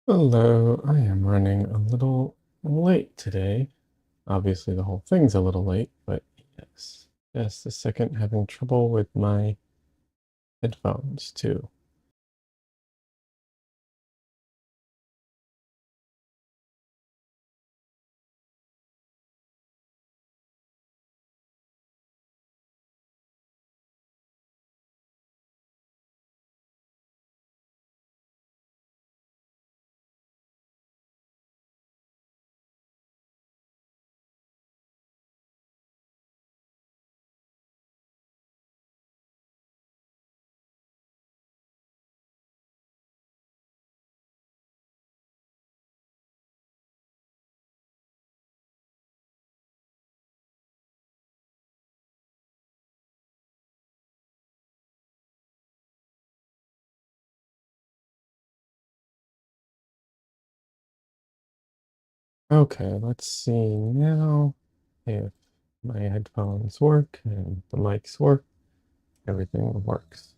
Hello, I am running a little late today. Obviously, the whole thing's a little late, but yes, just a second, having trouble with my headphones too. Okay, let's see now if my headphones work and the mics work. Everything works.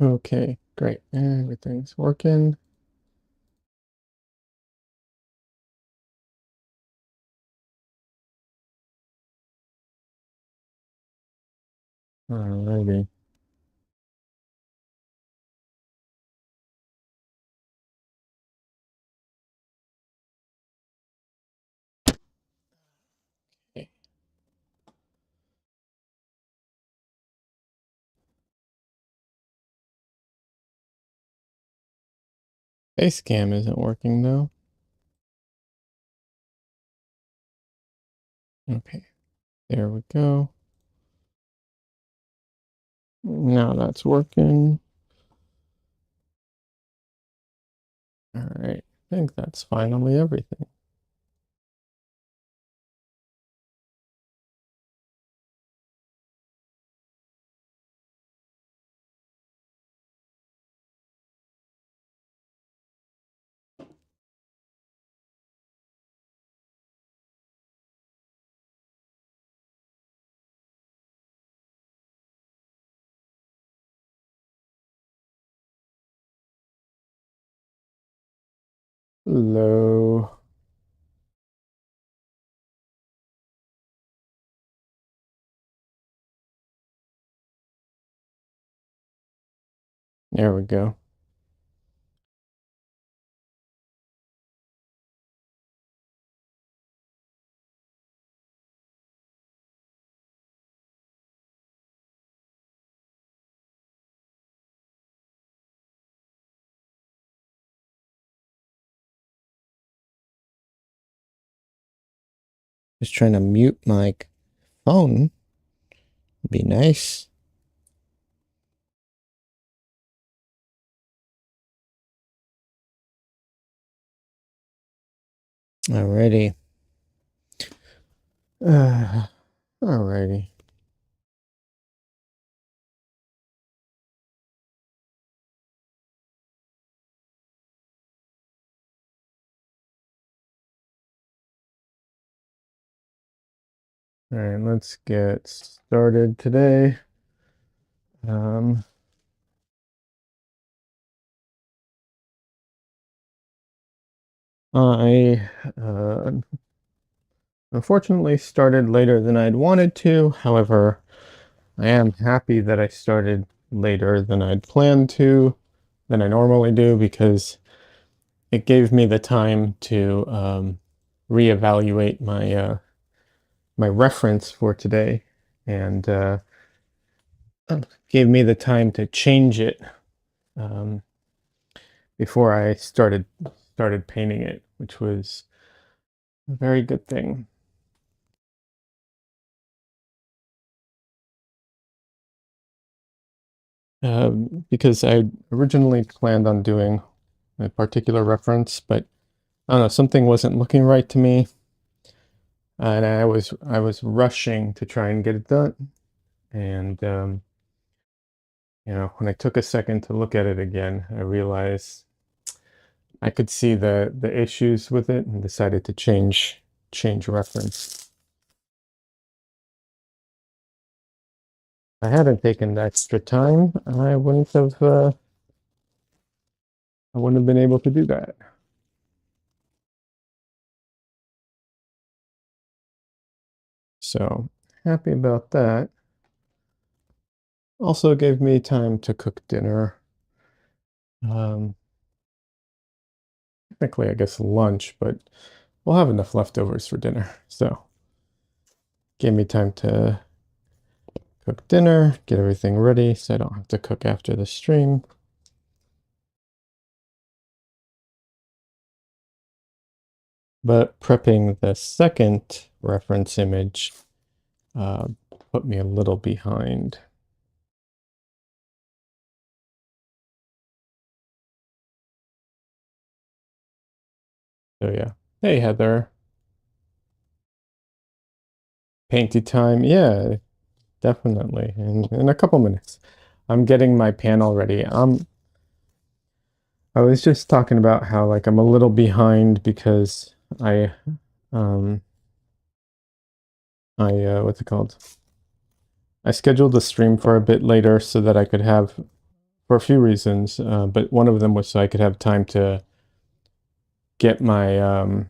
Okay, great. Everything's working. Alrighty. Okay. Face cam isn't working though. Okay, there we go. Now that's working. All right, I think that's finally everything. Hello. There we go. Just trying to mute my phone. Be nice. Alrighty. Alrighty. All right, let's get started today. I unfortunately started later than I'd wanted to. However, I am happy that I started later than I'd planned to, than I normally do, because it gave me the time to reevaluate my reference for today, and gave me the time to change it um, before I started painting it, which was a very good thing. Because I originally planned on doing a particular reference, but I don't know, something wasn't looking right to me, and I was rushing to try and get it done. And when I took a second to look at it again, I realized I could see the issues with it and decided to change reference. If I hadn't taken the extra time, I wouldn't have been able to do that. So happy about that. Also gave me time to cook dinner. Um, Technically, I guess lunch, but we'll have enough leftovers for dinner. So gave me time to cook dinner, get everything ready so I don't have to cook after the stream. But prepping the second reference image uh, put me a little behind. So yeah. Hey, Heather. Painty time. Yeah, definitely. In a couple minutes. I'm getting my panel ready. I was just talking about how like I'm a little behind because um what's it called? I scheduled the stream for a bit later so that I could have, for a few reasons, but one of them was so I could have time to get my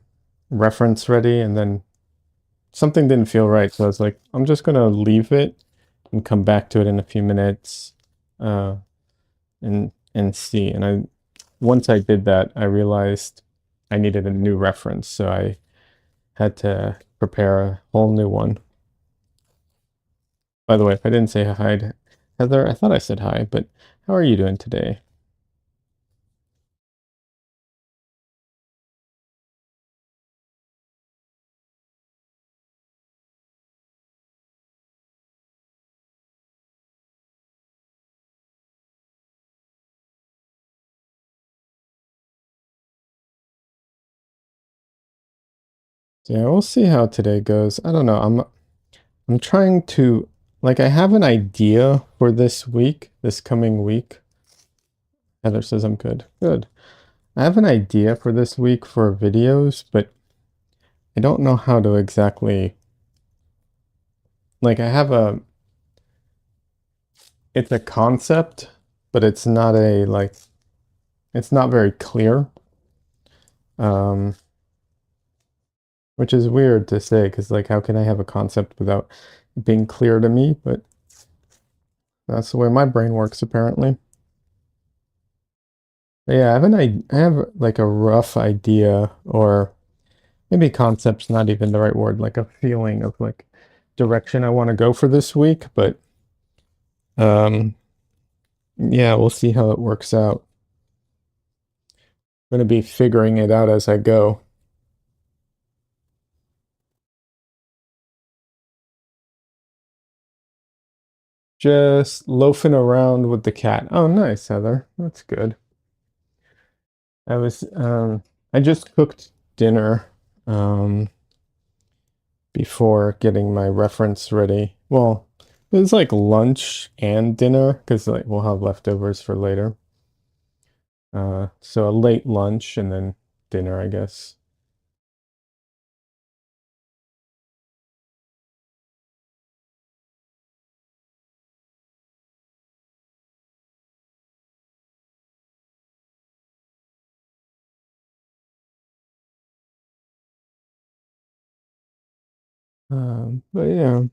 reference ready, and then something didn't feel right, so I was like, I'm just gonna leave it and come back to it in a few minutes, uh, and see. And once I did that, I realized I needed a new reference, so I had to prepare a whole new one. By the way, if I didn't say hi to Heather, I thought I said hi, but how are you doing today? So yeah, we'll see how today goes. I don't know. I'm trying to, like, I have an idea for this week, this coming week. Heather says I'm good. Good. I have an idea for this week for videos, but I don't know how to exactly, like, it's a concept, but it's not it's not very clear. Um, which is weird to say because, like, how can I have a concept without being clear to me? But that's the way my brain works, apparently. But yeah, I have like a rough idea, or maybe concept's not even the right word, like a feeling of like direction I want to go for this week. But um, yeah, we'll see how it works out. I'm gonna be figuring it out as I go. Just loafing around with the cat. Oh, nice, Heather. That's good. I was I just cooked dinner before getting my reference ready. Well, it was like lunch and dinner because like we'll have leftovers for later. So a late lunch and then dinner, I guess. But yeah,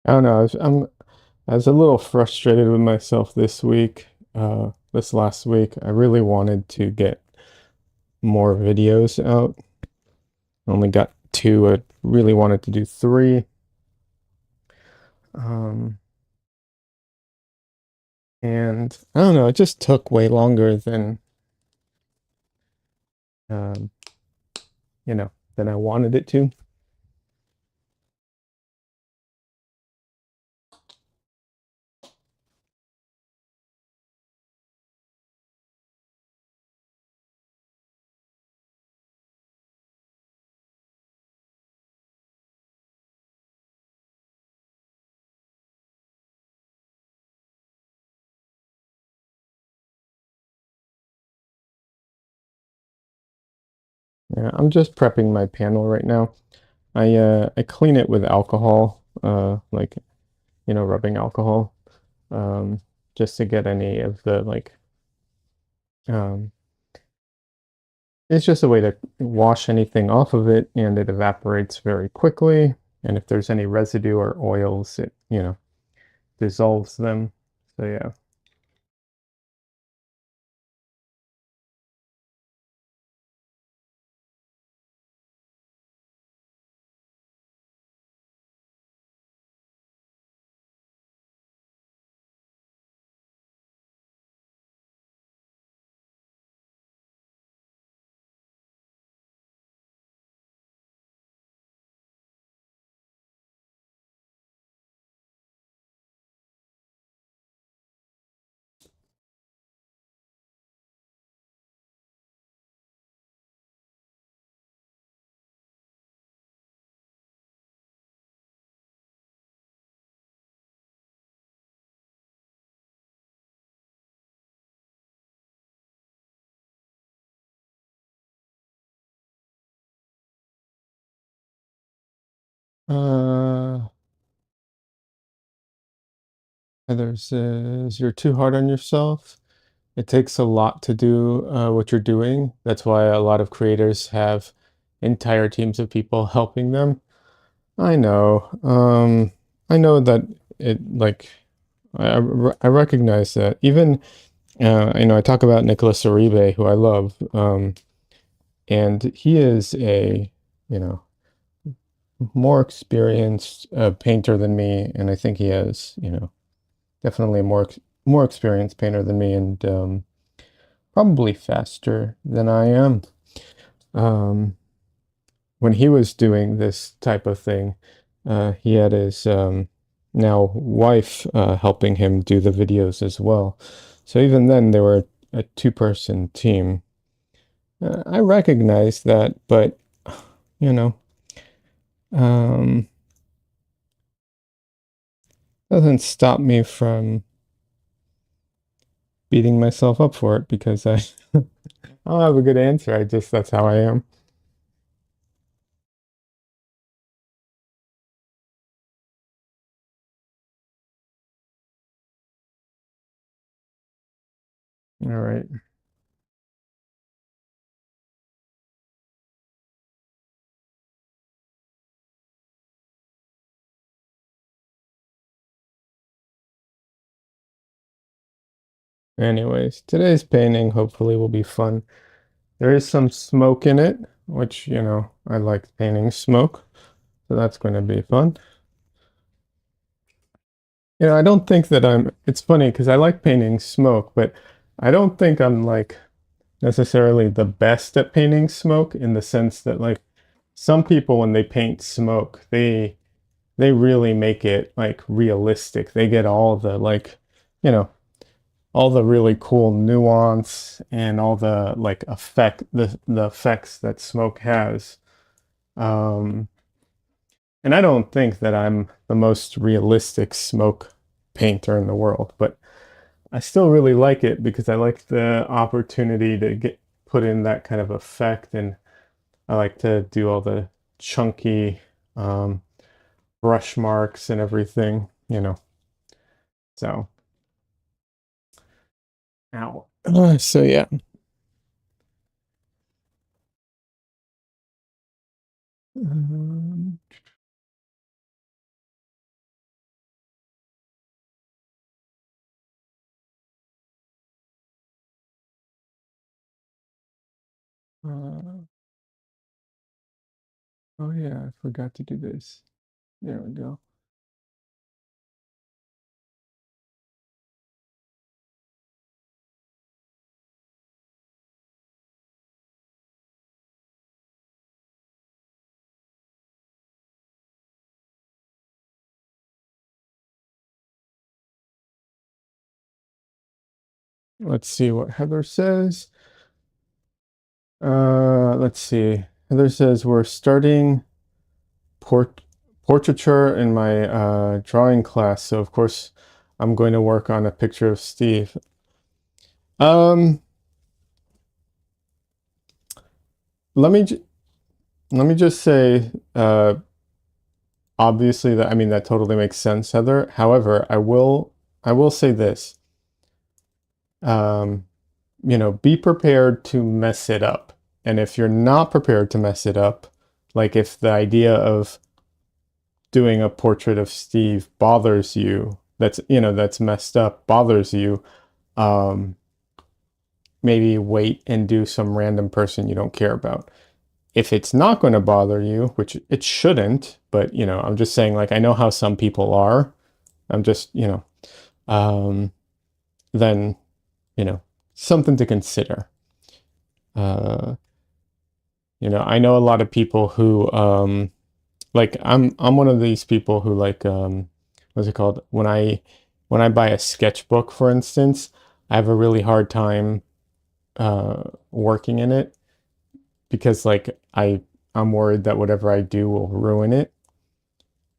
I don't know. I was a little frustrated with myself this week. This last week, I really wanted to get more videos out. Only got two. I really wanted to do three. Um, and I don't know, it just took way longer um, than I wanted it to. Yeah, I'm just prepping my panel right now. I clean it with alcohol, like rubbing alcohol, um, just to get any of the um, it's just a way to wash anything off of it, and it evaporates very quickly. And if there's any residue or oils, it dissolves them. So yeah. Uh, Heather says you're too hard on yourself. It takes a lot to do what you're doing. That's why a lot of creators have entire teams of people helping them. I know. I know that it like I recognize that. Even I talk about Nicholas Uribe, who I love, and he is a you know more experienced painter than me, and I think he has definitely a more experienced painter than me, and probably faster than I am. Um, when he was doing this type of thing, he had his now wife helping him do the videos as well. So even then, they were a two-person team. I recognize that, but you know, um, doesn't stop me from beating myself up for it because I I don't have a good answer. I just that's how I am. All right. Anyways, today's painting hopefully will be fun. There is some smoke in it, which, I like painting smoke, so that's going to be fun. I don't think that it's funny because I like painting smoke, but I don't think I'm like necessarily the best at painting smoke in the sense that like some people when they paint smoke, they really make it like realistic. They get all the you know, all the really cool nuance and all the like the effects that smoke has. Um, and I don't think that I'm the most realistic smoke painter in the world, but I still really like it because I like the opportunity to get put in that kind of effect, and I like to do all the chunky um, brush marks and everything. So, ow. So yeah. Um, uh, oh yeah, I forgot to do this. There we go. Let's see what Heather says. Let's see. Heather says we're starting port portraiture in my drawing class, so of course I'm going to work on a picture of Steve. Um, let me let me just say, obviously that, I mean, that totally makes sense, Heather. However, I will say this. Um, be prepared to mess it up. And if you're not prepared to mess it up, like if the idea of doing a portrait of Steve bothers you, that's messed up, bothers you, um, maybe wait and do some random person you don't care about. If it's not going to bother you, which it shouldn't, but I'm just saying, like, I know how some people are. I'm just, um, then, you know, something to consider. Uh, I know a lot of people who, like, I'm one of these people who, like, what's it called? When I buy a sketchbook, for instance, I have a really hard time working in it because, like, I'm worried that whatever I do will ruin it.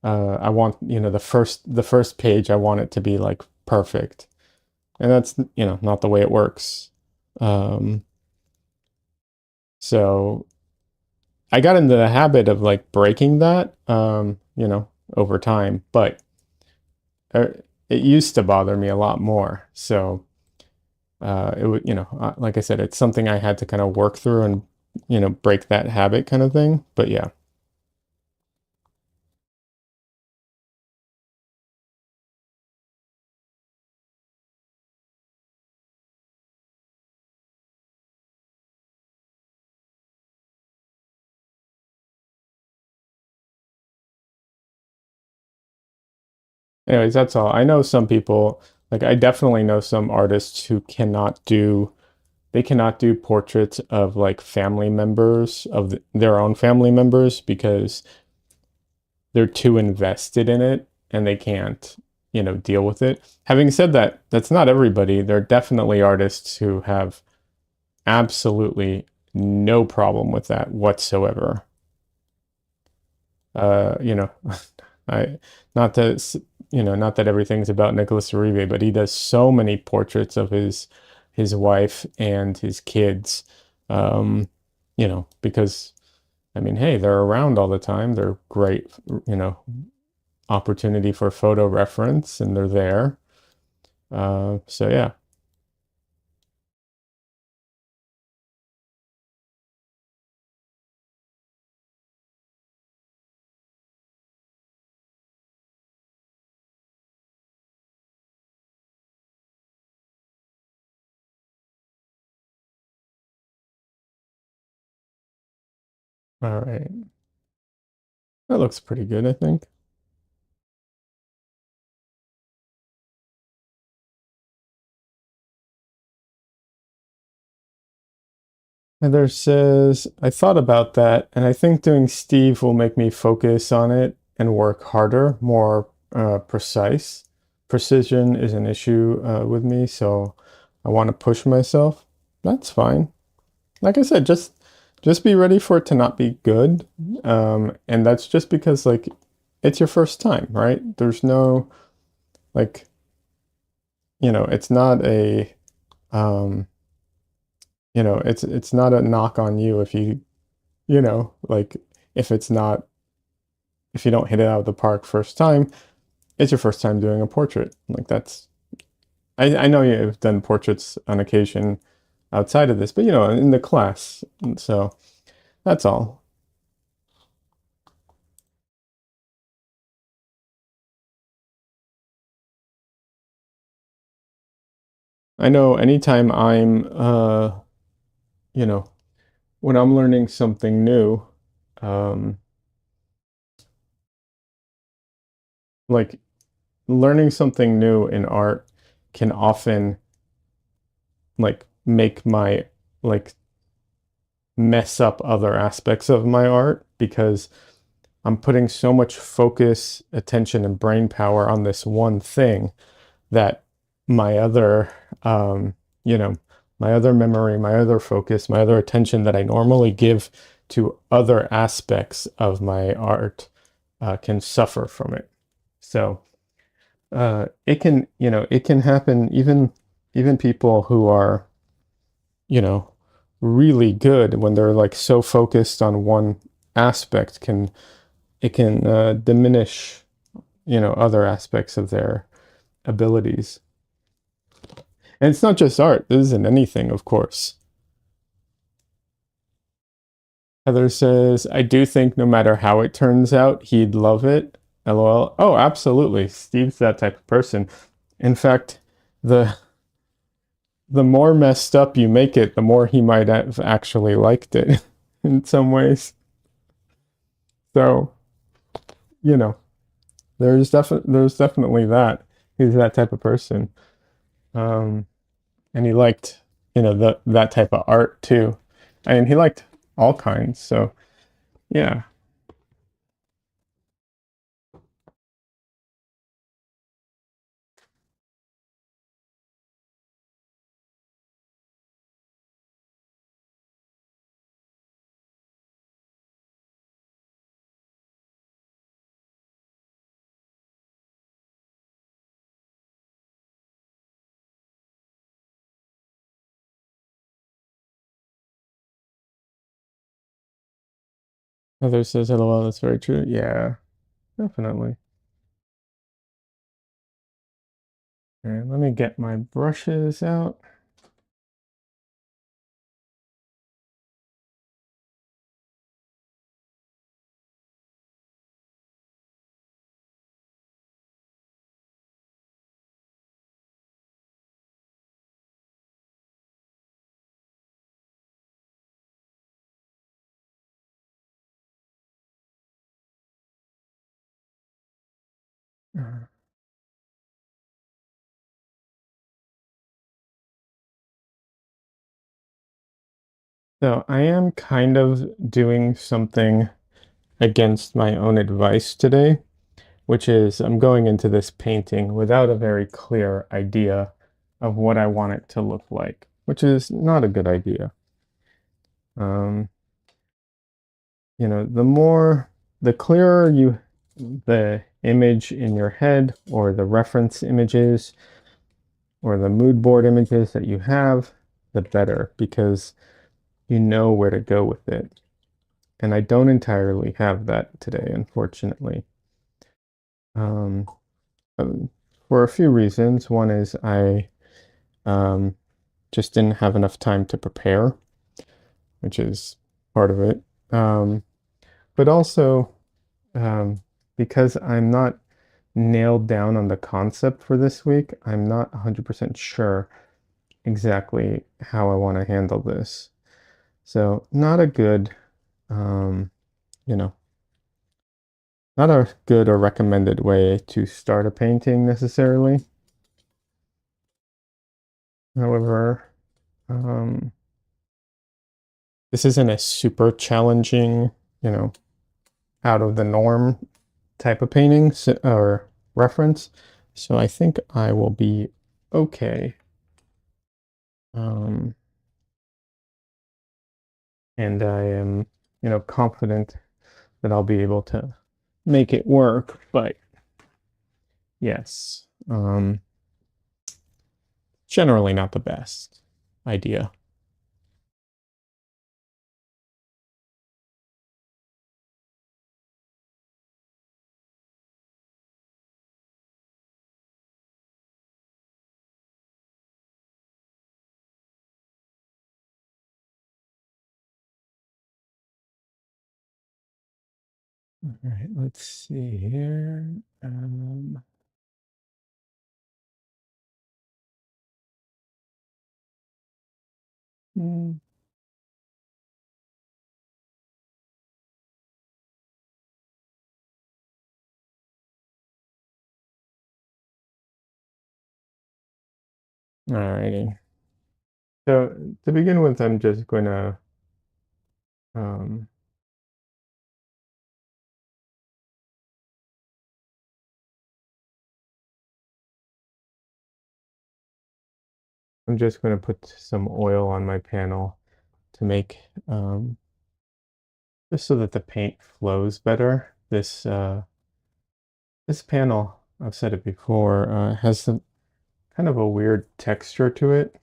I want, the first page, I want it to be like perfect, and that's, not the way it works. Um, so I got into the habit of like breaking that, over time, but uh, it used to bother me a lot more. So it would, like I said, it's something I had to kind of work through and, break that habit kind of thing. But yeah. Anyways, that's all. I know some people, like I definitely know some artists who cannot do portraits of like family members of their own family members because they're too invested in it and they can't, deal with it. Having said that, that's not everybody. There are definitely artists who have absolutely no problem with that whatsoever. You know, I not that not that everything's about Nicholas Uribe, but he does so many portraits of his wife and his kids. Because I mean, hey, they're around all the time. They're great, opportunity for photo reference, and they're there. So yeah. All right. That looks pretty good, I think. Heather says, I thought about that, and I think doing Steve will make me focus on it and work harder, more precise. Precision is an issue with me, so I want to push myself. That's fine. Like I said, just be ready for it to not be good. And that's just because like it's your first time, right? There's no like, it's not a um, it's not a knock on you if like if it's not if you don't hit it out of the park first time. It's your first time doing a portrait. Like that's I know you've done portraits on occasion outside of this, but in the class. So that's all. I know anytime I'm you know, when I'm learning something new, um like learning something new in art can often like make my like mess up other aspects of my art because I'm putting so much focus, attention, and brain power on this one thing that my other, um, you know, my other memory, my other focus, my other attention that I normally give to other aspects of my art can suffer from it. So it can happen even people who are, you know, really good when they're like so focused on one aspect can it can diminish, other aspects of their abilities. And it's not just art. This isn't anything, of course. Heather says, I do think no matter how it turns out, he'd love it. LOL. Oh, absolutely. Steve's that type of person. In fact, the the more messed up you make it, the more he might have actually liked it in some ways. So, you know, there's definitely that. He's that type of person. Um, and he liked, that type of art too. I mean, he liked all kinds. So, yeah. Heather says, LOL, that's very true. Yeah, definitely. All right, let me get my brushes out. So I am kind of doing something against my own advice today, which is I'm going into this painting without a very clear idea of what I want it to look like, which is not a good idea. Um, the clearer the image in your head or the reference images or the mood board images that you have, the better, because you know where to go with it. And I don't entirely have that today, unfortunately. Um, um, for a few reasons. One is I um, just didn't have enough time to prepare, which is part of it. Um, but also um, because I'm not nailed down on the concept for this week, I'm not 100% sure exactly how I want to handle this. So, not a good, um, you know, not a good or recommended way to start a painting necessarily. However, um, this isn't a super challenging, you know, out of the norm type of painting or reference. So I think I will be okay. Um, and I am, confident that I'll be able to make it work. But yes, generally not the best idea. All right, let's see here. Hmm, all righty. So to begin with, um, I'm just going to put some oil on my panel to make just so that the paint flows better. This panel, I've said it before, has some kind of a weird texture to it.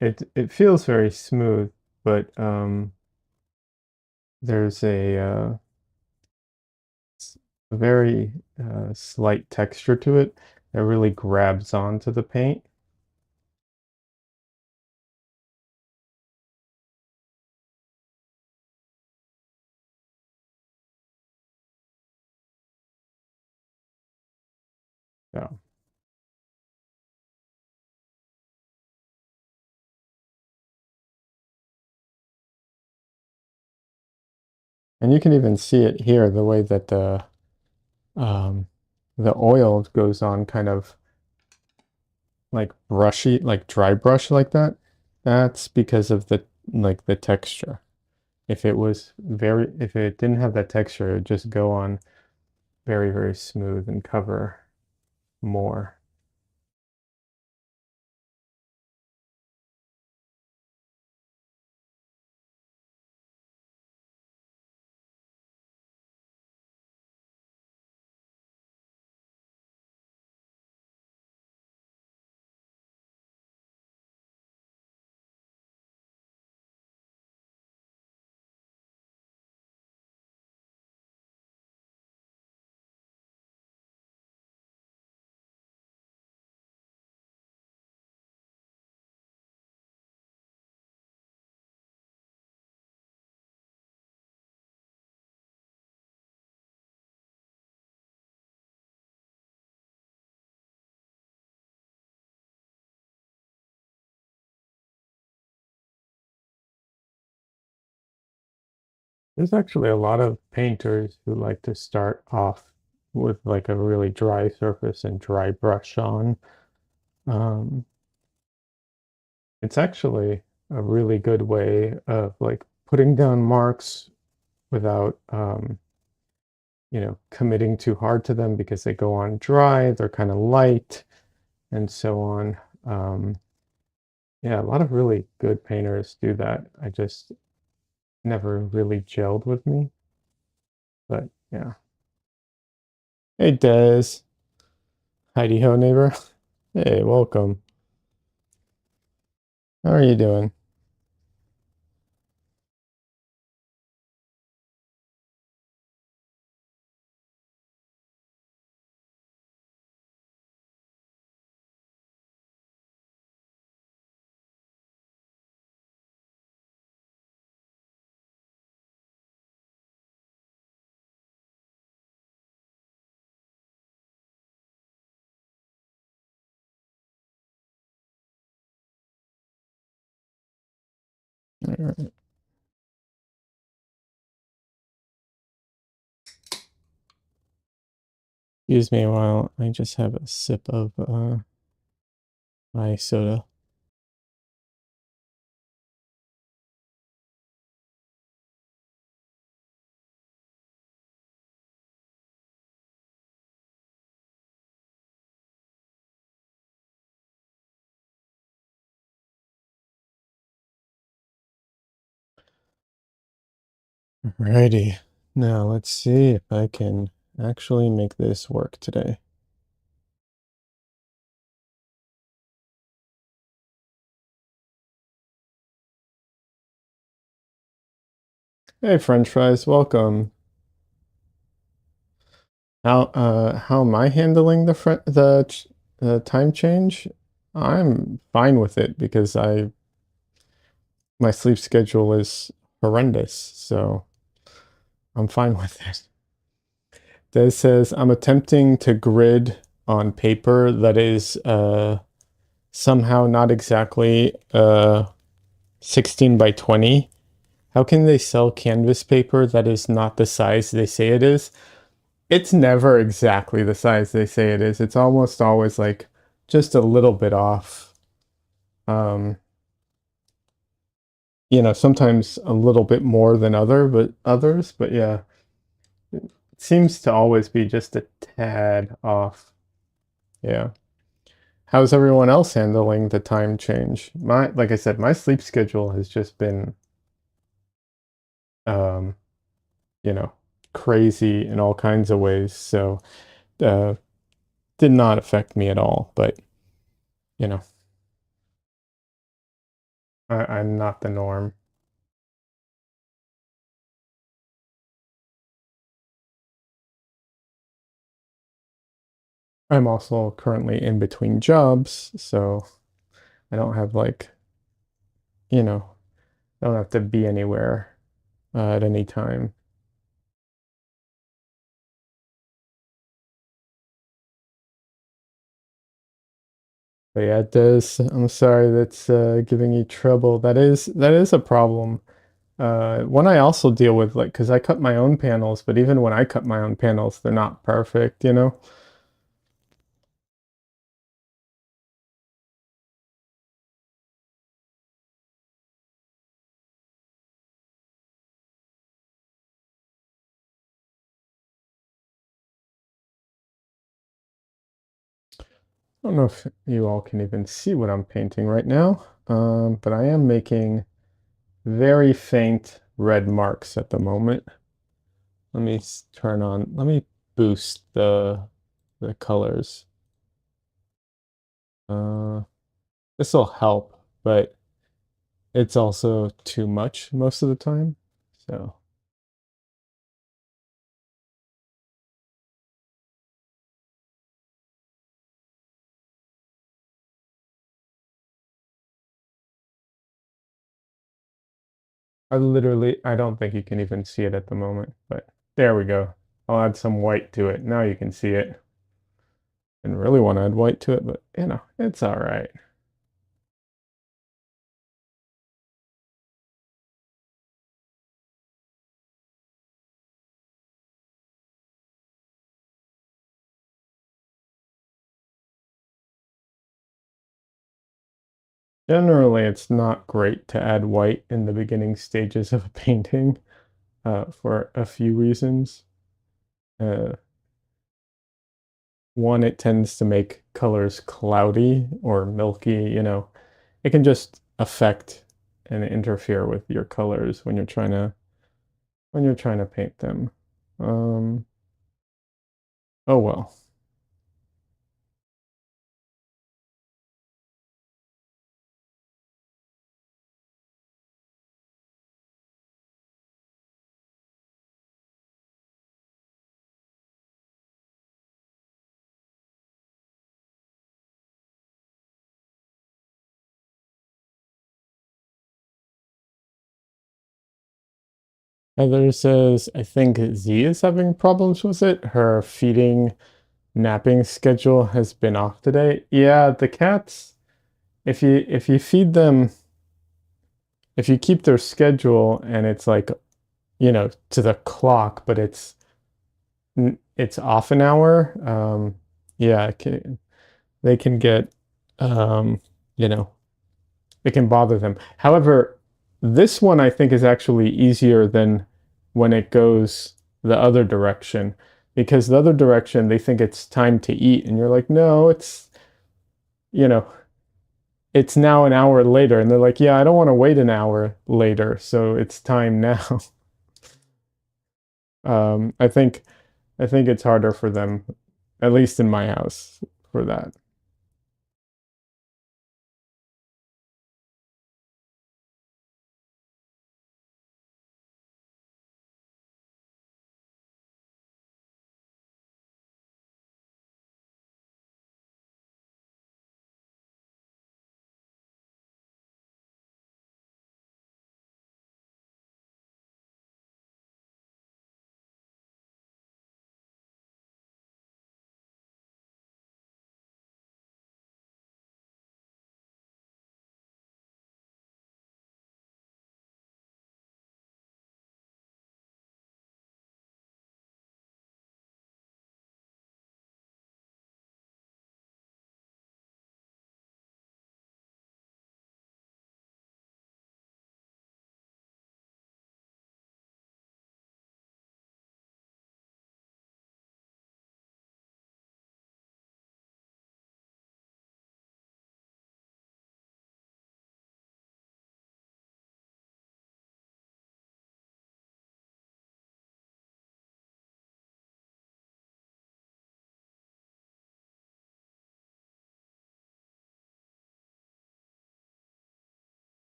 it feels very smooth, but there's a very slight texture to it that really grabs onto the paint. Yeah. And you can even see it here, the way that um, the oil goes on kind of like brushy, like dry brush like that. That's because of the like the texture. If it didn't have that texture, it would just go on very, very smooth and cover more. There's actually a lot of painters who like to start off with like a really dry surface and dry brush on. Um, it's actually a really good way of like putting down marks without committing too hard to them because they go on dry, they're kind of light and so on. Um, yeah, a lot of really good painters do that. I just never really gelled with me, but yeah. Hey Des, Heidi ho neighbor. Hey, welcome. How are you doing? All right. Excuse me while I just have a sip of my soda. Alrighty. Now let's see if I can actually make this work today. Hey, French fries, welcome. How am I handling the time change? I'm fine with it because I my sleep schedule is horrendous, so I'm fine with it. Des says I'm attempting to grid on paper that is somehow not exactly 16 by 20. How can they sell canvas paper that is not the size they say it is? It's never exactly the size they say it is. It's almost always like just a little bit off. Um, sometimes a little bit more than others, but yeah, it seems to always be just a tad off. Yeah. How's everyone else handling the time change? Like I said, my sleep schedule has just been, um, you know, crazy in all kinds of ways. So, uh, did not affect me at all, but you know. I'm not the norm. I'm also currently in between jobs, so I don't have like, you know, I don't have to be anywhere at any time. But yeah, it does. I'm sorry that's giving you trouble. That is a problem. One I also deal with, like, because I cut my own panels, but even when I cut my own panels, they're not perfect, you know? I don't know if you all can even see what I'm painting right now, but I am making very faint red marks at the moment. Let me boost the colors. Uh, this will help, but it's also too much most of the time. So I don't think you can even see it at the moment, but there we go. I'll add some white to it. Now you can see it. And really want to add white to it, but it's all right. Generally, it's not great to add white in the beginning stages of a painting for a few reasons. Uh, One, it tends to make colors cloudy or milky, it can just affect and interfere with your colors when you're trying to paint them. Um, oh well. Heather says, I think Z is having problems with it. Her feeding napping schedule has been off today. Yeah, the cats, if you feed them, if you keep their schedule and it's like, to the clock, but it's off an hour, yeah, they can get, you know, it can bother them. However, this one I think is actually easier than when it goes the other direction, because the other direction they think it's time to eat, and you're like, no, you know, it's now an hour later, and they're like, yeah, I don't want to wait an hour later, so it's time now. Um, I think I think it's harder for them, at least in my house, for that.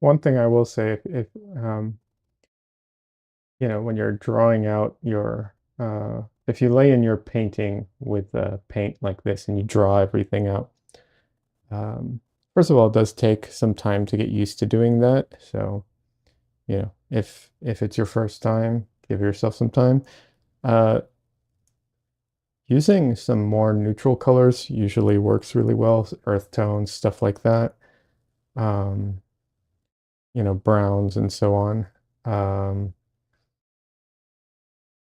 One thing I will say, if when you're drawing out your, if you lay in your painting with paint like this and you draw everything out, first of all, it does take some time to get used to doing that. So, if it's your first time, give yourself some time. Uh, Using some more neutral colors usually works really well, earth tones, stuff like that. Um, Browns and so on. Um,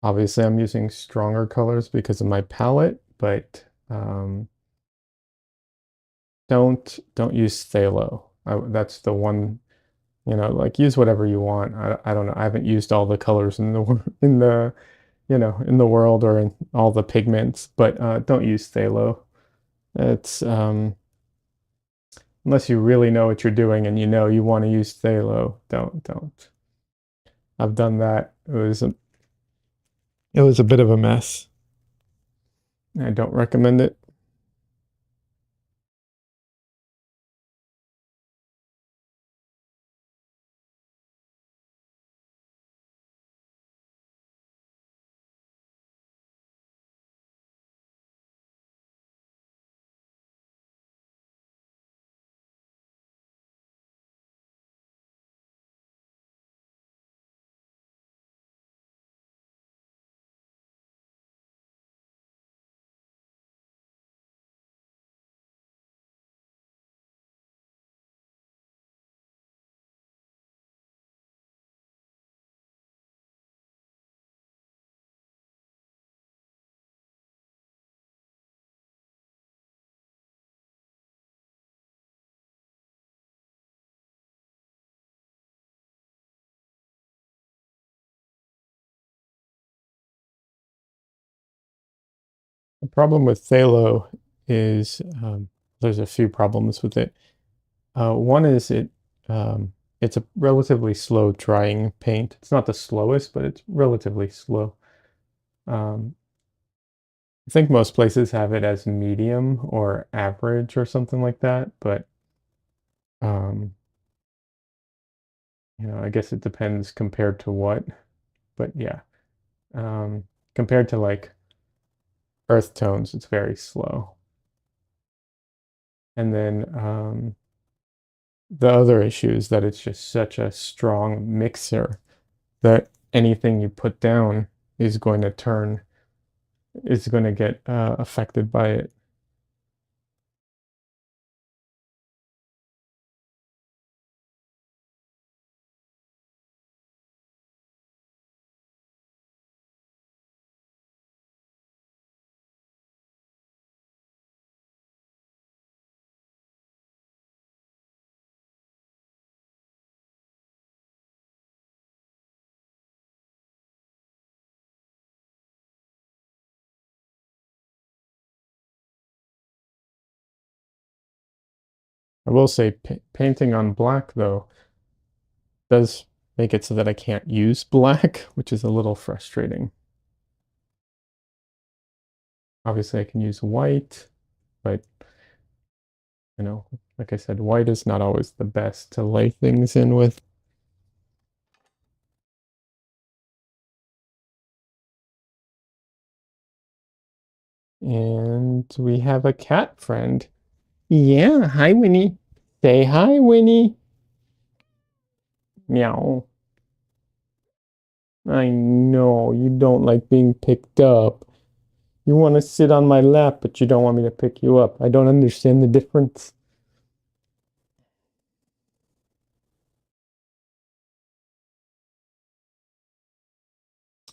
Obviously, I'm using stronger colors because of my palette, but don't use phthalo. That's the one, like use whatever you want. I don't know. I haven't used all the colors in the in the in the world or in all the pigments, but don't use phthalo. It's unless you really know what you're doing and you want to use phthalo, don't. I've done that. It was a bit of a mess. I don't recommend it. The problem with phthalo is there's a few problems with it. One is it's a relatively slow drying paint. It's not the slowest, but it's relatively slow. Um, I think most places have it as medium or average or something like that, but um, I guess it depends compared to what. But yeah, um, compared to like earth tones, it's very slow. And then the other issue is that it's just such a strong mixer that anything you put down is going to get affected by it. I will say painting on black though does make it so that I can't use black, which is a little frustrating. Obviously I can use white, but like I said, white is not always the best to lay things in with. And we have a cat friend. Yeah, hi Winnie. Say hi, Winnie. Meow. I know you don't like being picked up. You want to sit on my lap, but you don't want me to pick you up. I don't understand the difference.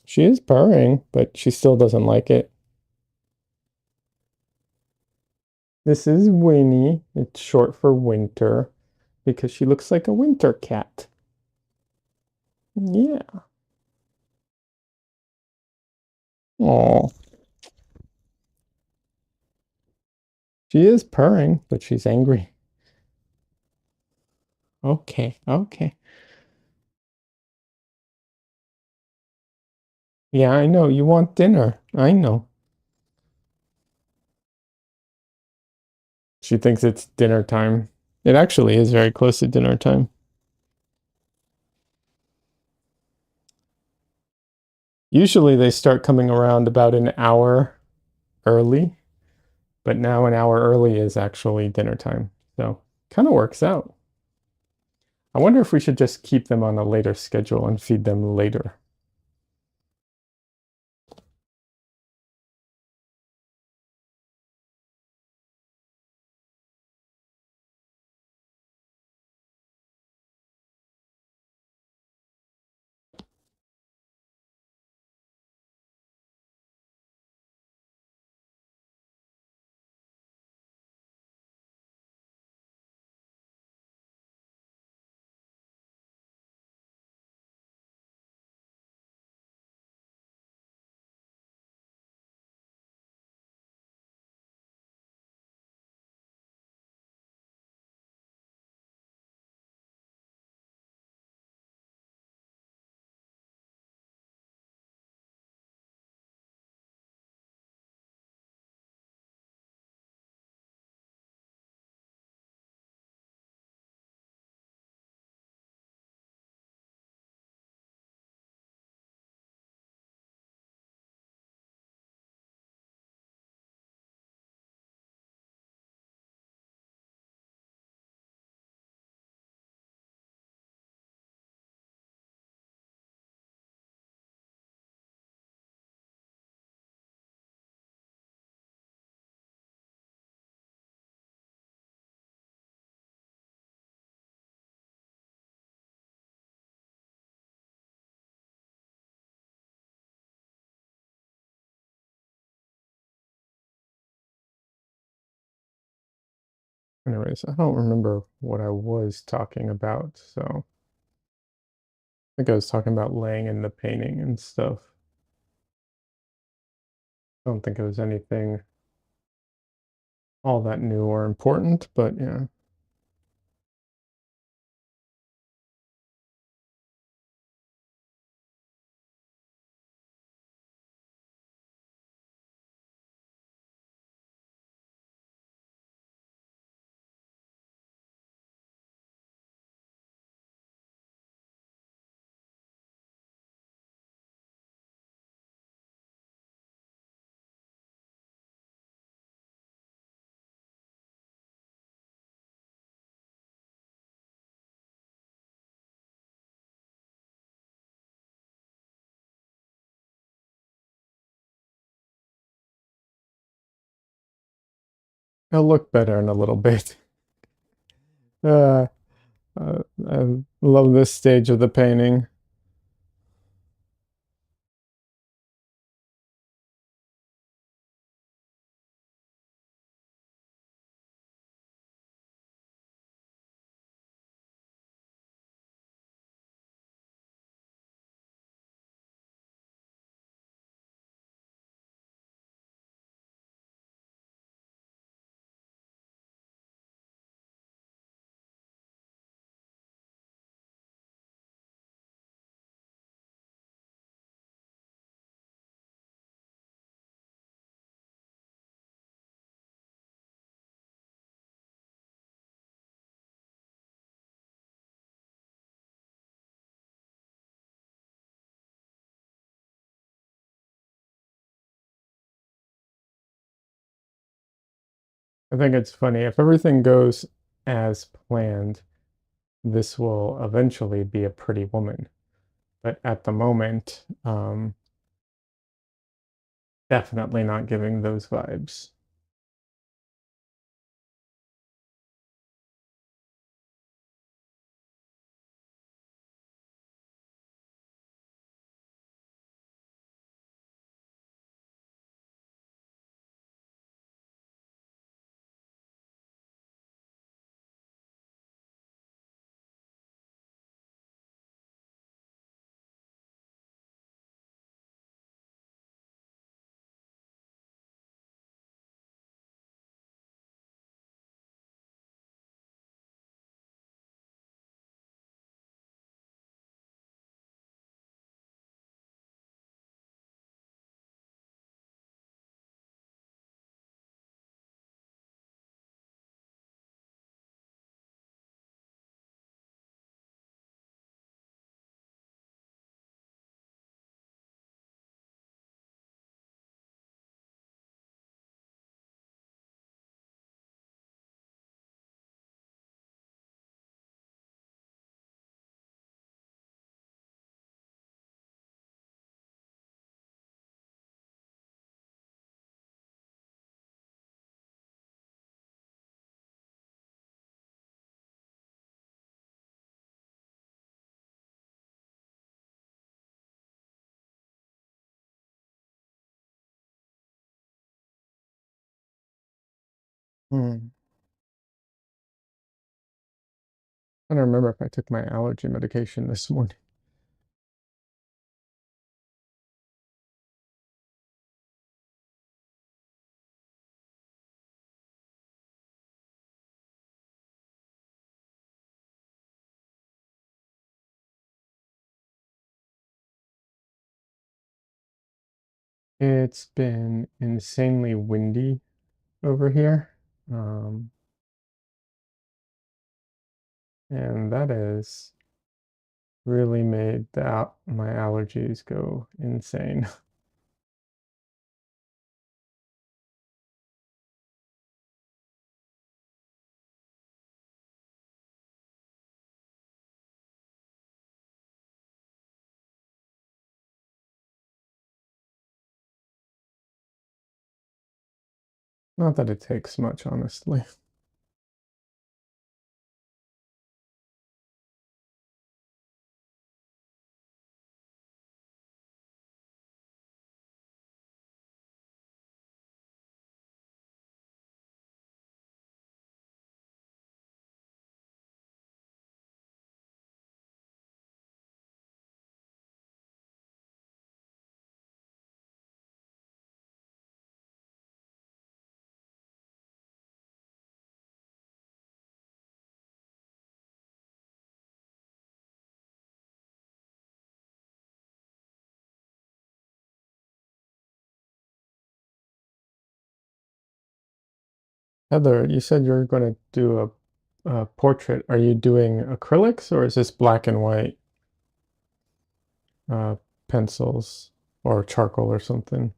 She is purring, but she still doesn't like it. This is Winnie. It's short for winter because she looks like a winter cat. Yeah. Oh, she is purring, but she's angry. Okay, okay. Yeah, I know. You want dinner. I know. She thinks it's dinner time. It actually is very close to dinner time. Usually they start coming around about an hour early, but now an hour early is actually dinner time. So kind of works out. I wonder if we should just keep them on a later schedule and feed them later. Anyways, I don't remember what I was talking about, so I think I was talking about laying in the painting and stuff. I don't think it was anything all that new or important, but yeah. It'll look better in a little bit. Uh, I love this stage of the painting. I think it's funny. If everything goes as planned, this will eventually be a pretty woman. But at the moment, definitely not giving those vibes. Hmm. I don't remember if I took my allergy medication this morning. It's been insanely windy over here. Um, and that has really made my allergies go insane. Not that it takes much, honestly. Heather, you said you're going to do a portrait. Are you doing acrylics or is this black and white uh, pencils or charcoal or something?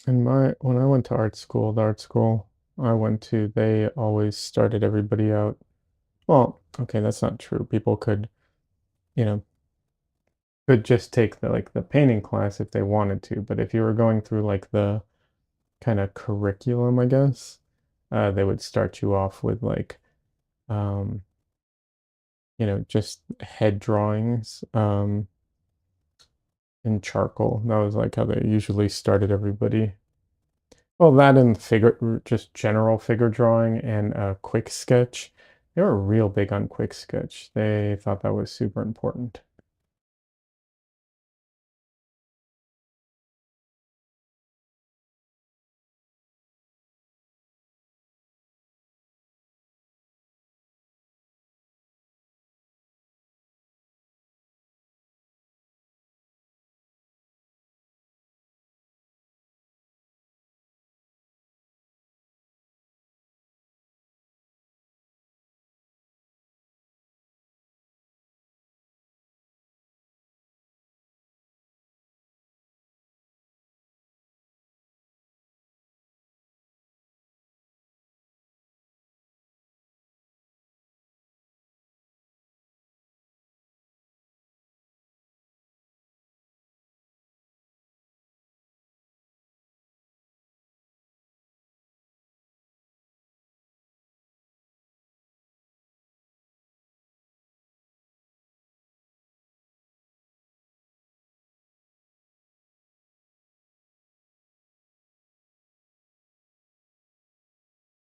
When I went to art school, the art school I went to, they always started everybody out. Well, okay, that's not true. People you know, could just take the painting class if they wanted to, but if you were going through like the kind of curriculum, I guess, they would start you off with um, just head drawings, in charcoal. That was like how they usually started everybody. Well, that and just general figure drawing and quick sketch. They were real big on quick sketch. They thought that was super important.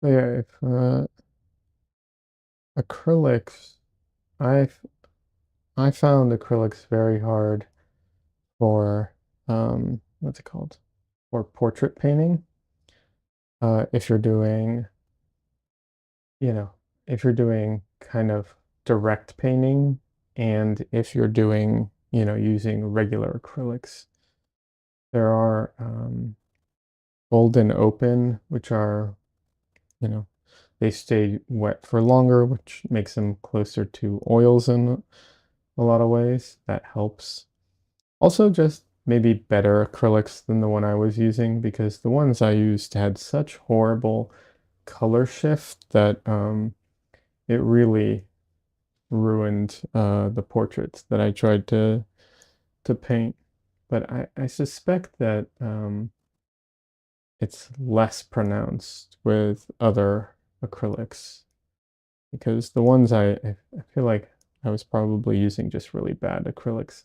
Yeah, if acrylics, I've I found acrylics very hard for what's it called? For portrait painting. If you're doing, you know, if you're doing kind of direct painting and if you're doing, using regular acrylics, there are golden open, which are, you know, they stay wet for longer, which makes them closer to oils, and a lot of ways. That helps. Also, just maybe better acrylics than the one I was using, because the ones I used had such horrible color shift that it really ruined the portraits that I tried to paint. But I suspect that it's less pronounced with other acrylics, because the ones I feel like I was probably using just really bad acrylics.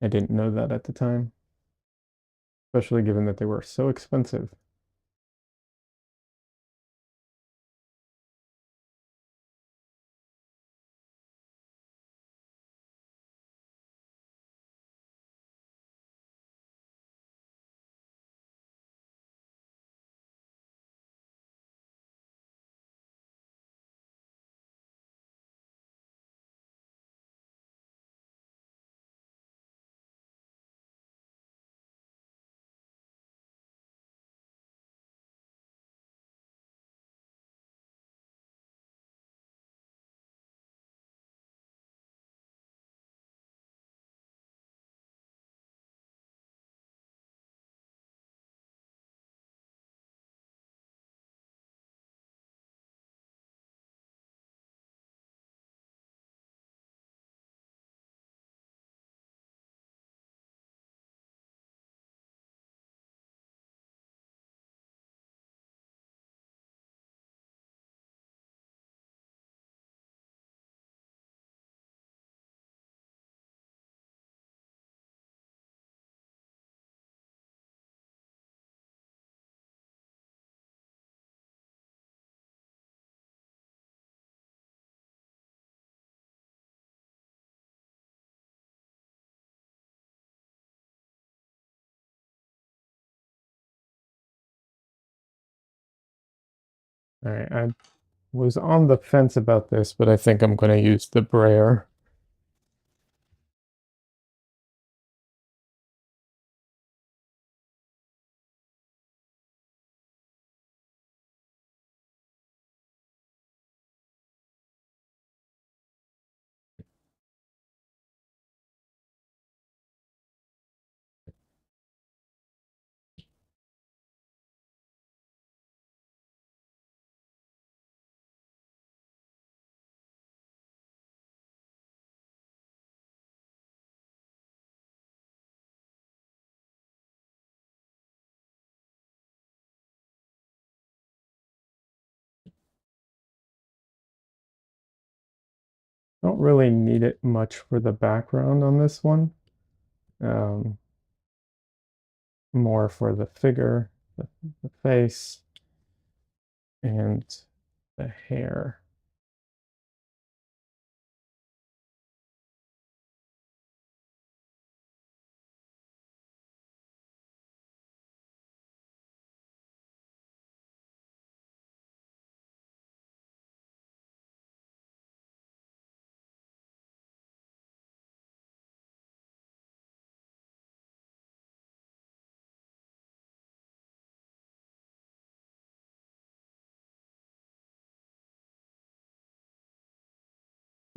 I didn't know that at the time, especially given that they were so expensive. All right, I was on the fence about this, but I think I'm going to use the brayer. Don't really need it much for the background on this one. Um, More for the figure, the face, and the hair.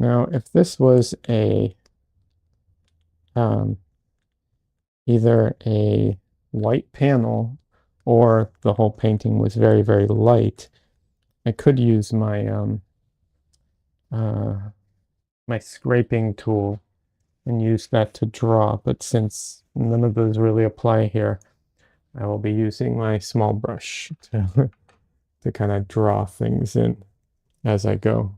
Now, if this was a um, either a white panel or the whole painting was very, very light, I could use uh, my scraping tool and use that to draw. But since none of those really apply here, I will be using my small brush to kind of draw things in as I go.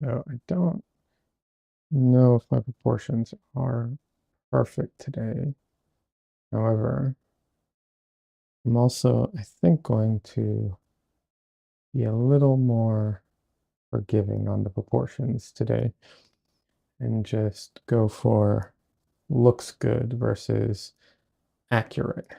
So I don't know if my proportions are perfect today. However, I'm also, I think, going to be a little more forgiving on the proportions today and just go for looks good versus accurate.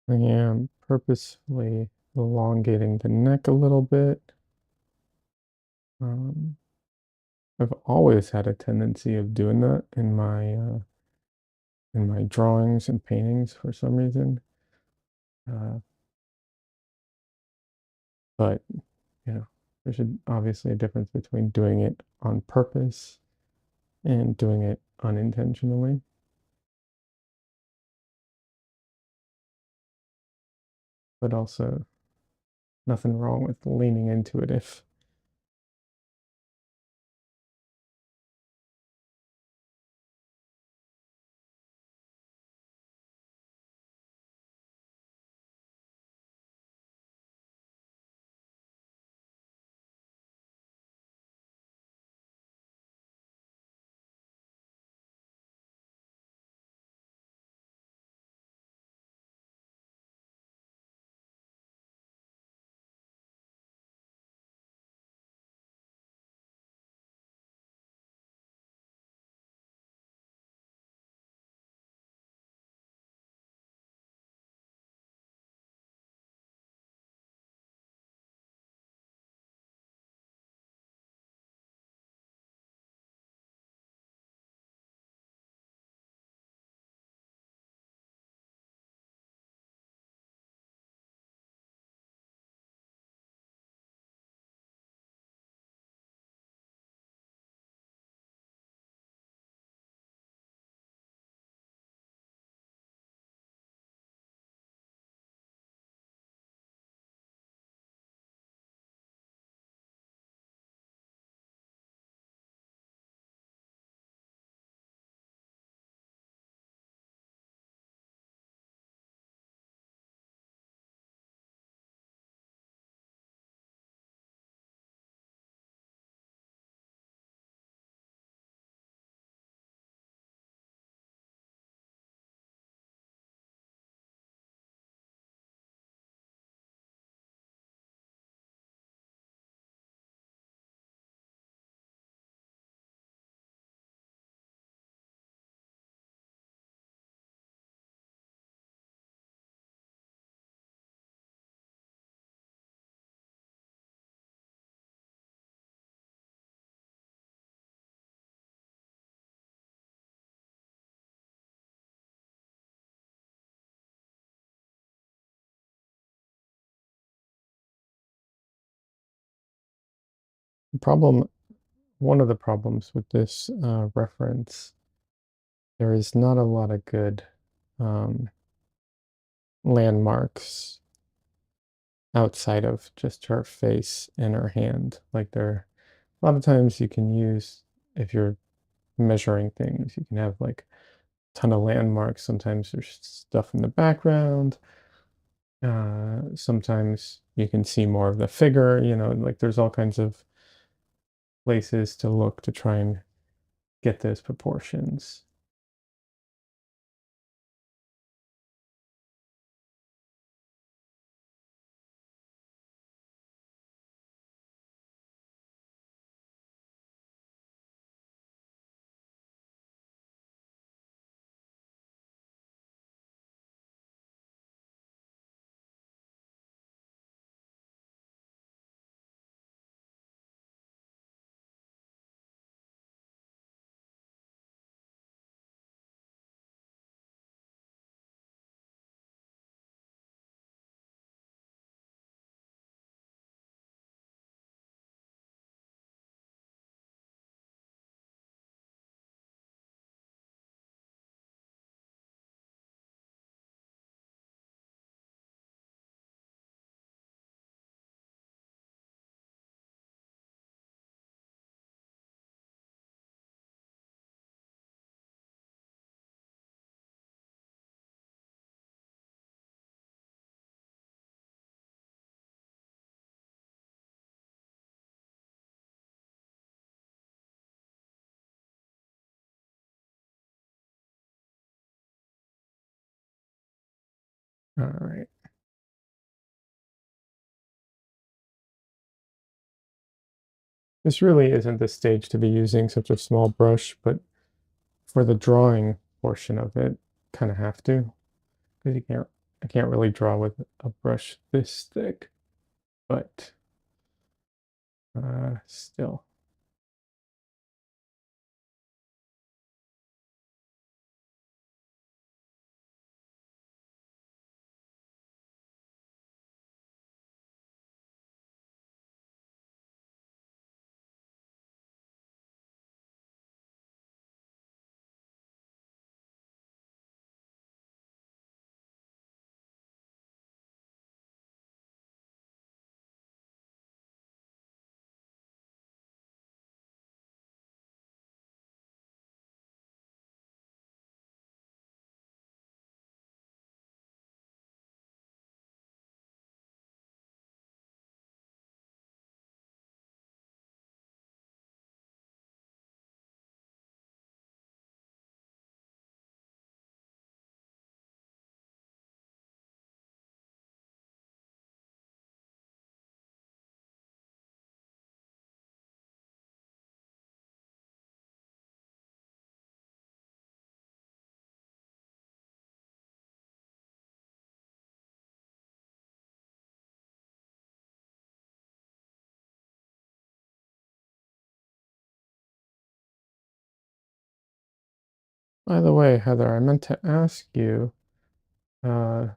I am purposefully elongating the neck a little bit. Um, I've always had a tendency of doing that in my drawings and paintings for some reason. Uh, but you know, there's obviously a difference between doing it on purpose and doing it unintentionally. But also nothing wrong with leaning into it if the problem, one of the problems with this reference, there is not a lot of good um, landmarks outside of just her face and her hand. Like there, a lot of times you can use, if you're measuring things, you can have like a ton of landmarks. Sometimes there's stuff in the background. Sometimes you can see more of the figure, like there's all kinds of places to look to try and get those proportions. All right. This really isn't the stage to be using such a small brush, but for the drawing portion of it, kind of have to, because I can't really draw with a brush this thick, but still. By the way, Heather, I meant to ask you, uh,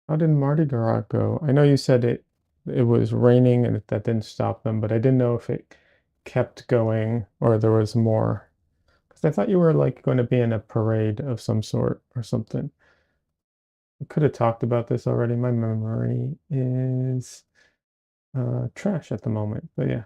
how did Mardi Gras go? I know you said it was raining and that didn't stop them, but I didn't know if it kept going or there was more. Because I thought you were like going to be in a parade of some sort or something. We could have talked about this already. My memory is trash at the moment, but yeah.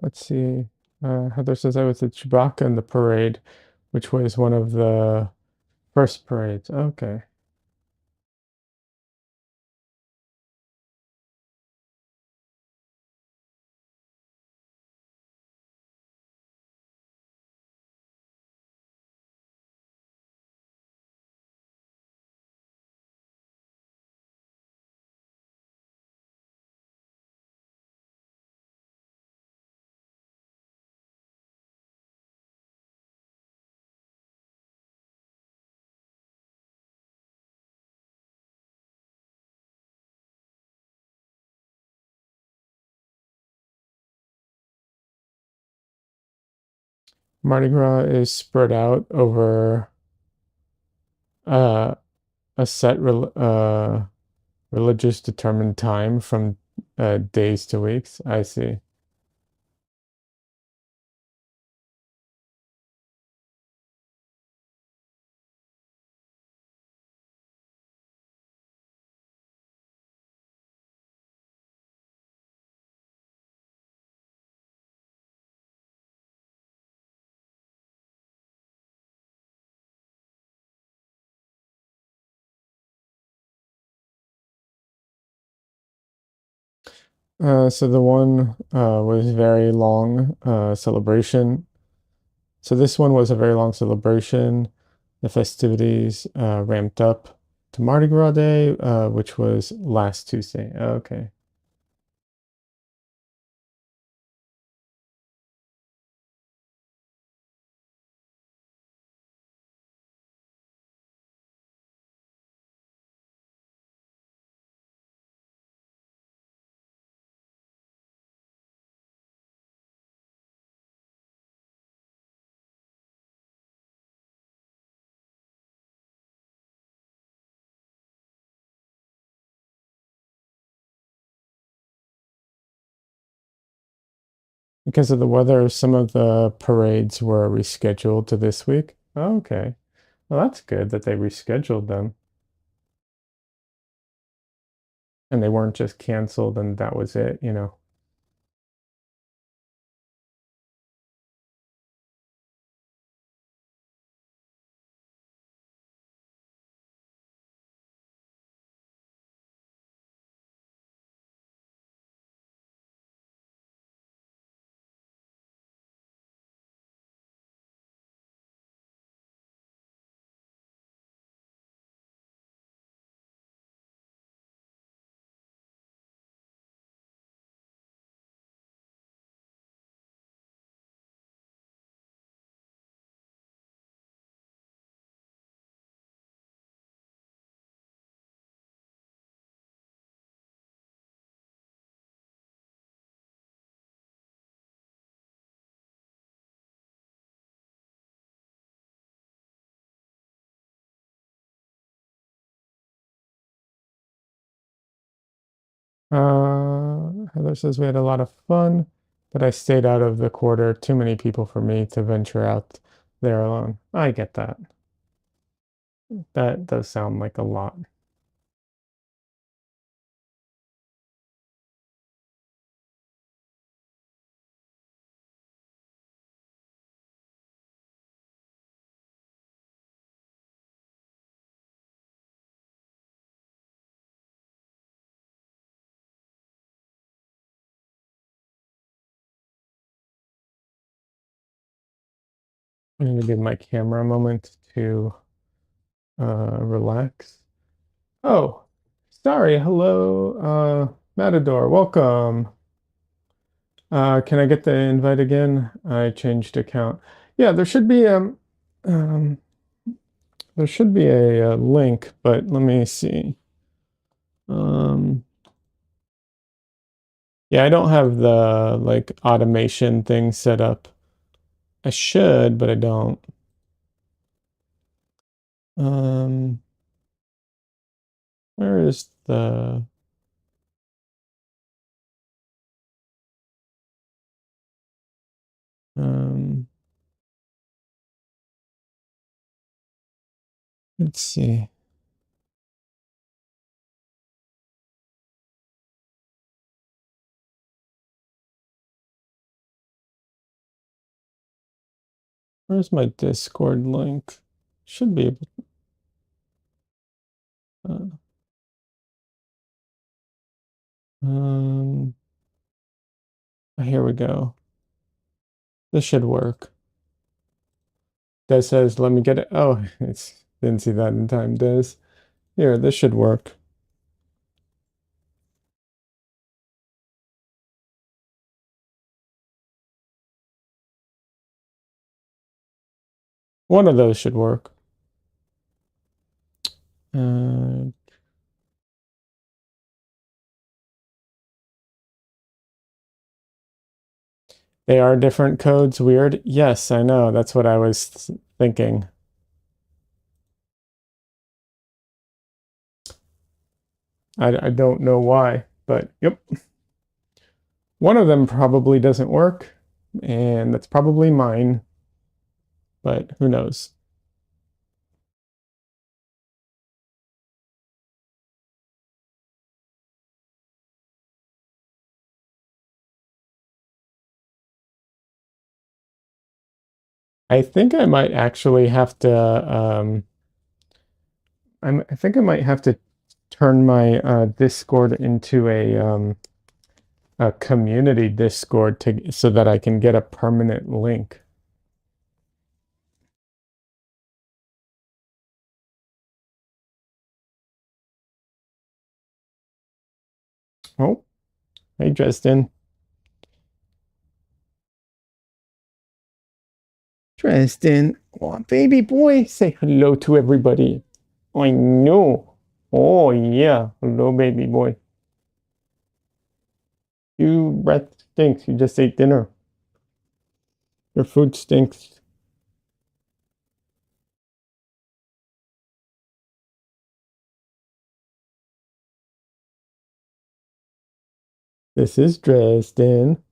Let's see. Heather says I was at Chewbacca in the parade, which was one of the first parades. Okay. Mardi Gras is spread out over uh, a set religious determined time from days to weeks. I see. So the one was very long celebration. So this one was a very long celebration. The festivities ramped up to Mardi Gras Day, which was last Tuesday. Okay. Because of the weather, some of the parades were rescheduled to this week. Okay. Well, that's good that they rescheduled them and they weren't just canceled and that was it, you know. Heather says we had a lot of fun, but I stayed out of the quarter. Too many people for me to venture out there alone. I get that. That does sound like a lot. I'm gonna give my camera a moment to relax. Oh, sorry. Hello, Matador. Welcome. Can I get the invite again? I changed account. Yeah, um there should be a, link, but let me see. Um, yeah, I don't have the like automation thing set up. I should, but I don't. Um, where is the um let's see. Where's my Discord link? Should be able um here we go. This should work. Des says, let me get it. Oh, it's didn't see that in time, Des. Here, this should work. One of those should work. Uh, They are different codes. Weird. Yes, I know. That's what I was thinking. I don't know why, but yep. One of them probably doesn't work, and that's probably mine, but who knows? I think I might actually have to I think I might have to turn my Discord into a community Discord to so that I can get a permanent link. Oh, hey Dresden. Dresden, oh, baby boy, say hello to everybody. I know. Oh yeah, hello baby boy. You breath stinks. You just ate dinner. Your food stinks. This is Dresden,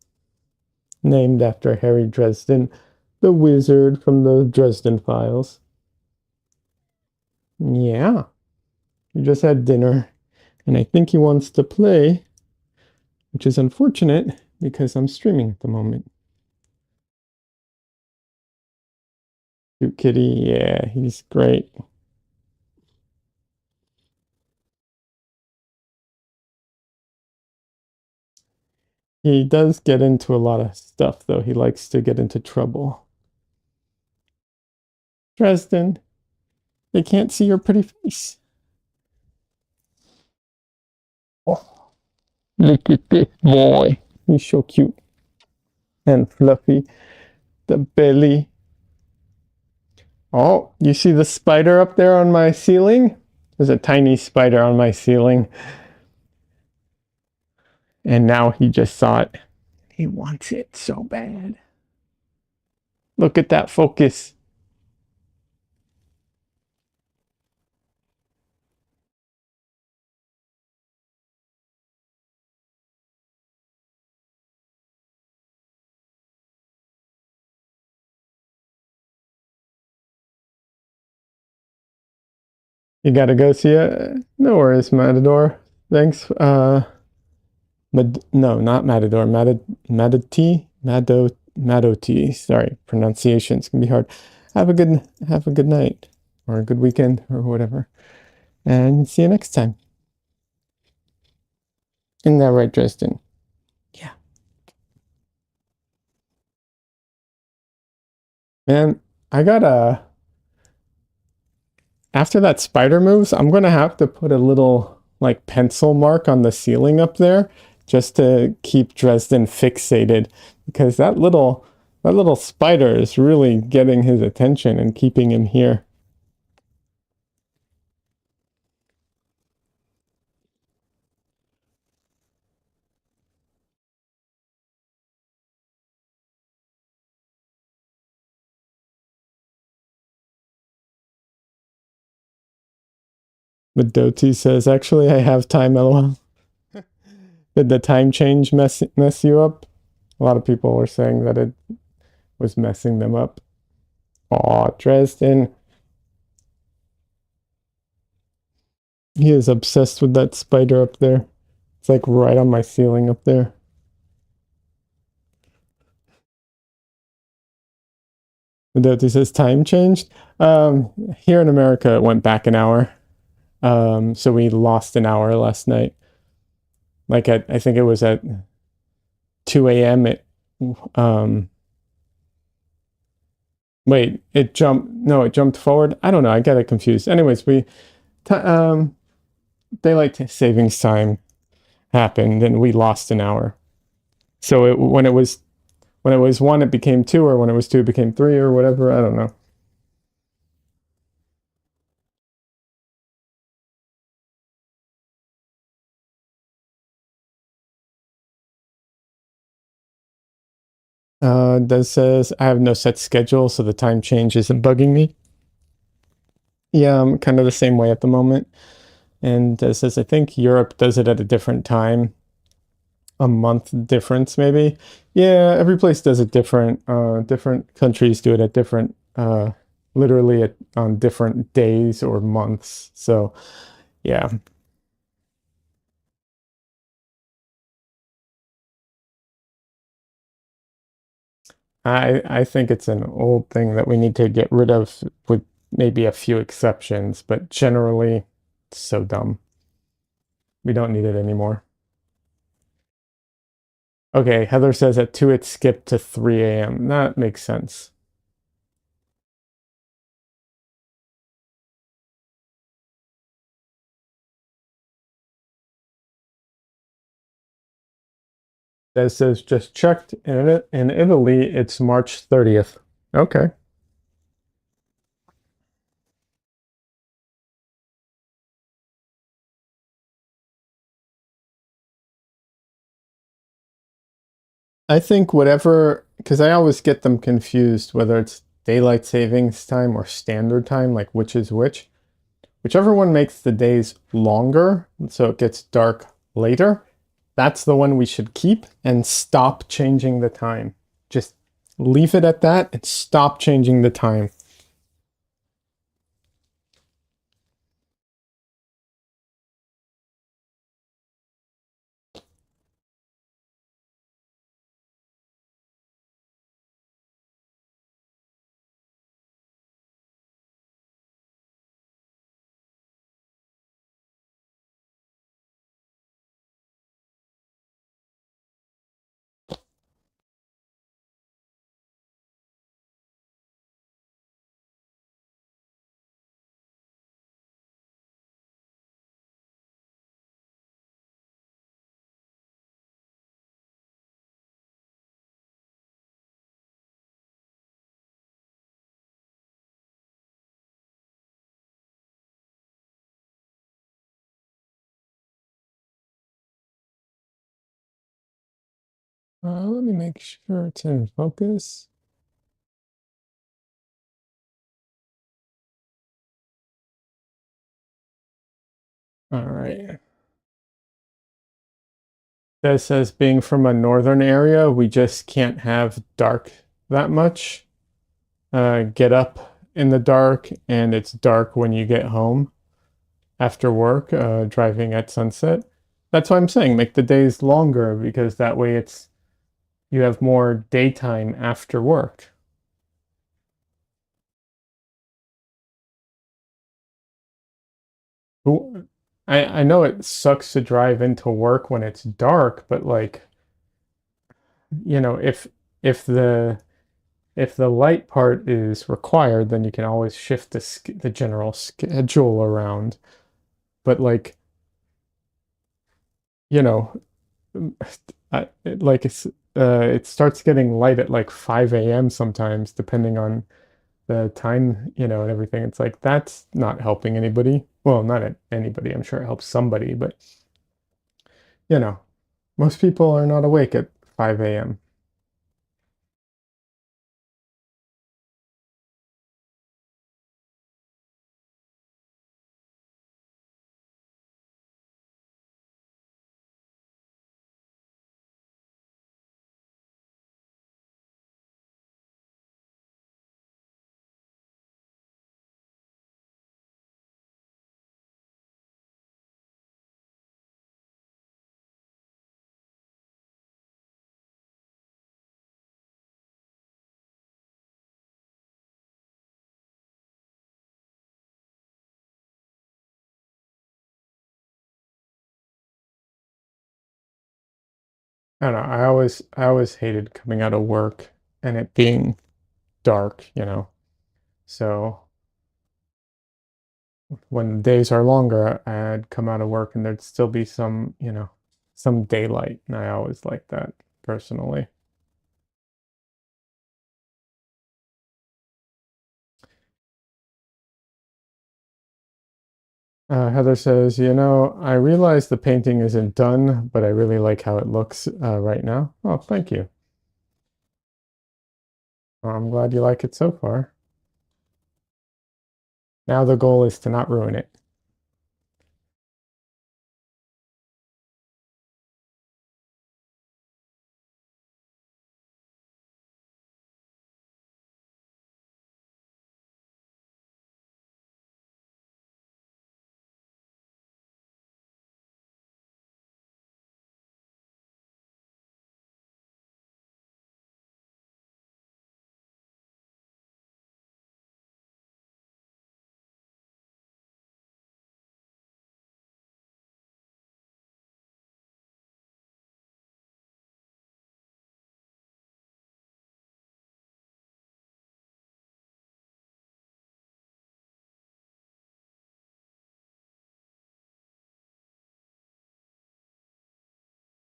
named after Harry Dresden, the wizard from the Dresden Files. Yeah, you just had dinner, and I think he wants to play, which is unfortunate because I'm streaming at the moment. Cute kitty, yeah, he's great. He does get into a lot of stuff, though. He likes to get into trouble. Dresden, they can't see your pretty face. Oh, look at this boy. He's so cute and fluffy. The belly. Oh, you see the spider up there on my ceiling? There's a tiny spider on my ceiling. And now he just saw it. He wants it so bad. Look at that focus. You gotta go see it. No worries, Matador. Thanks. No, not Matador. Madoti. Madoti. Sorry, pronunciations can be hard. Have a good night or a good weekend or whatever. And see you next time. Isn't that right, Dresden? Yeah. Man, I gotta after that spider moves, I'm gonna have to put a little like pencil mark on the ceiling up there just to keep Dresden fixated because that little spider is really getting his attention and keeping him here. But Doty says, actually I have time, lol. Did the time change mess you up? A lot of people were saying that it was messing them up. Aw, Dresden. He is obsessed with that spider up there. It's like right on my ceiling up there. He says time changed. Here in America, it went back an hour. So we lost an hour last night. Like I think it was at 2 a.m. It, um, wait, it jumped. No, it jumped forward. I don't know. I get it confused. Anyways, daylight savings time happened, and we lost an hour. So when it was one, it became two, or when it was two, it became three, or whatever. I don't know. Des says, I have no set schedule, so the time change isn't bugging me. Yeah, I'm kind of the same way at the moment. And Des says, I think Europe does it at a different time, a month difference maybe. Yeah, every place does it different. Different countries do it at different, literally on different days or months. So yeah, I think it's an old thing that we need to get rid of with maybe a few exceptions, but generally it's so dumb. We don't need it anymore. Okay, Heather says at 2 it skipped to 3 a.m. That makes sense. That says just checked in Italy, it's March 30th. Okay. I think whatever, because I always get them confused whether it's daylight savings time or standard time, like which is which. Whichever one makes the days longer, so it gets dark later, that's the one we should keep and stop changing the time. Just leave it at that and stop changing the time. Let me make sure it's in focus. All right. That says being from a northern area, we just can't have dark that much. Get up in the dark, and it's dark when you get home after work, driving at sunset. That's why I'm saying make the days longer because that way it's you have more daytime after work. I know it sucks to drive into work when it's dark, but like, if the light part is required, then you can always shift the general schedule around. But like, you know, it starts getting light at like 5 a.m. sometimes, depending on the time, and everything. It's like that's not helping anybody. Well, not anybody. I'm sure it helps somebody, but you know, most people are not awake at 5 a.m. I don't know. I always hated coming out of work and it being dark. So when the days are longer, I'd come out of work and there'd still be some daylight. And I always liked that personally. Heather says, I realize the painting isn't done, but I really like how it looks right now. Oh, thank you. I'm glad you like it so far. Now the goal is to not ruin it.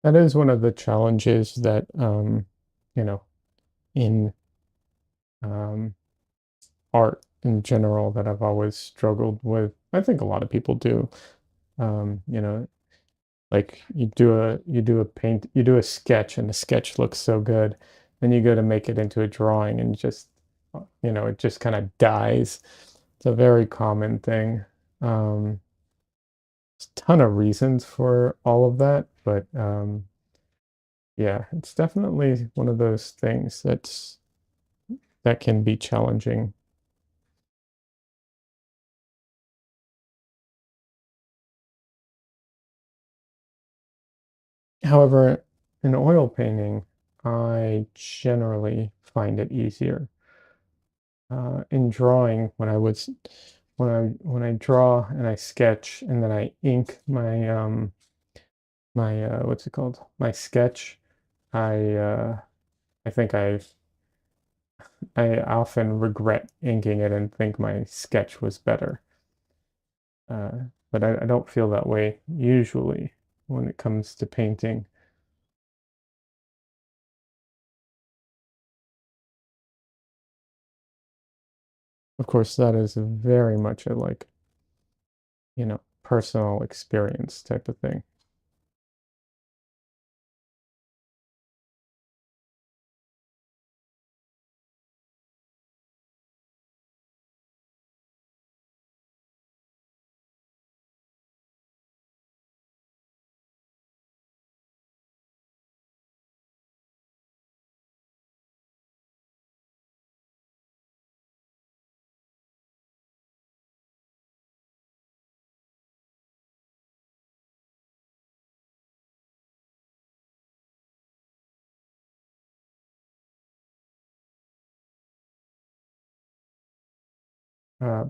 That is one of the challenges that, you know, in um, art in general that I've always struggled with. I think a lot of people do. You know, like you do a sketch and the sketch looks so good, then you go to make it into a drawing and just it just kind of dies. It's a very common thing. Um, there's a ton of reasons for all of that, but yeah, it's definitely one of those things that can be challenging. However, in oil painting, I generally find it easier. In drawing, when I draw and I sketch and then I ink my what's it called? My sketch, I I think I often regret inking it and think my sketch was better. But I don't feel that way usually when it comes to painting. Of course, that is very much a like, personal experience type of thing.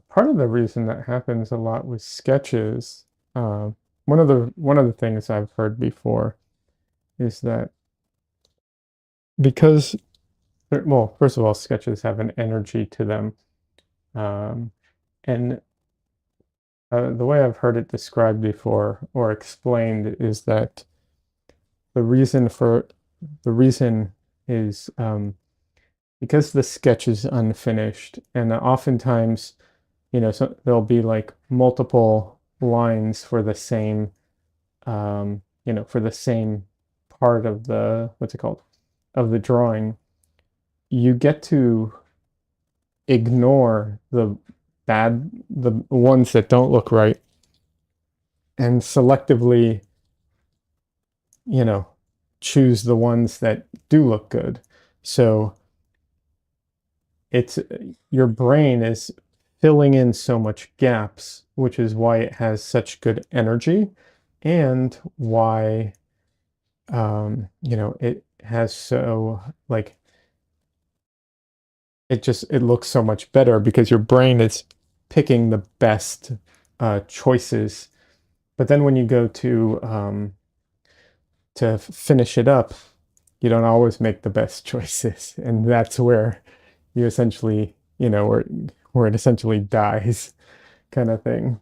Part of the reason that happens a lot with sketches, uh, one of the things I've heard before is that because well, first of all, sketches have an energy to them, um, and the way I've heard it described before or explained is that the reason for the reason is because the sketch is unfinished, and oftentimes, so there'll be like multiple lines for the same, for the same part of the, what's it called, of the drawing. You get to ignore the ones that don't look right and selectively, you know, choose the ones that do look good. So it's your brain is filling in so much gaps, which is why it has such good energy and why it has so like it looks so much better because your brain is picking the best choices. But then when you go to finish it up, you don't always make the best choices, and that's where you essentially, where it essentially dies, kind of thing.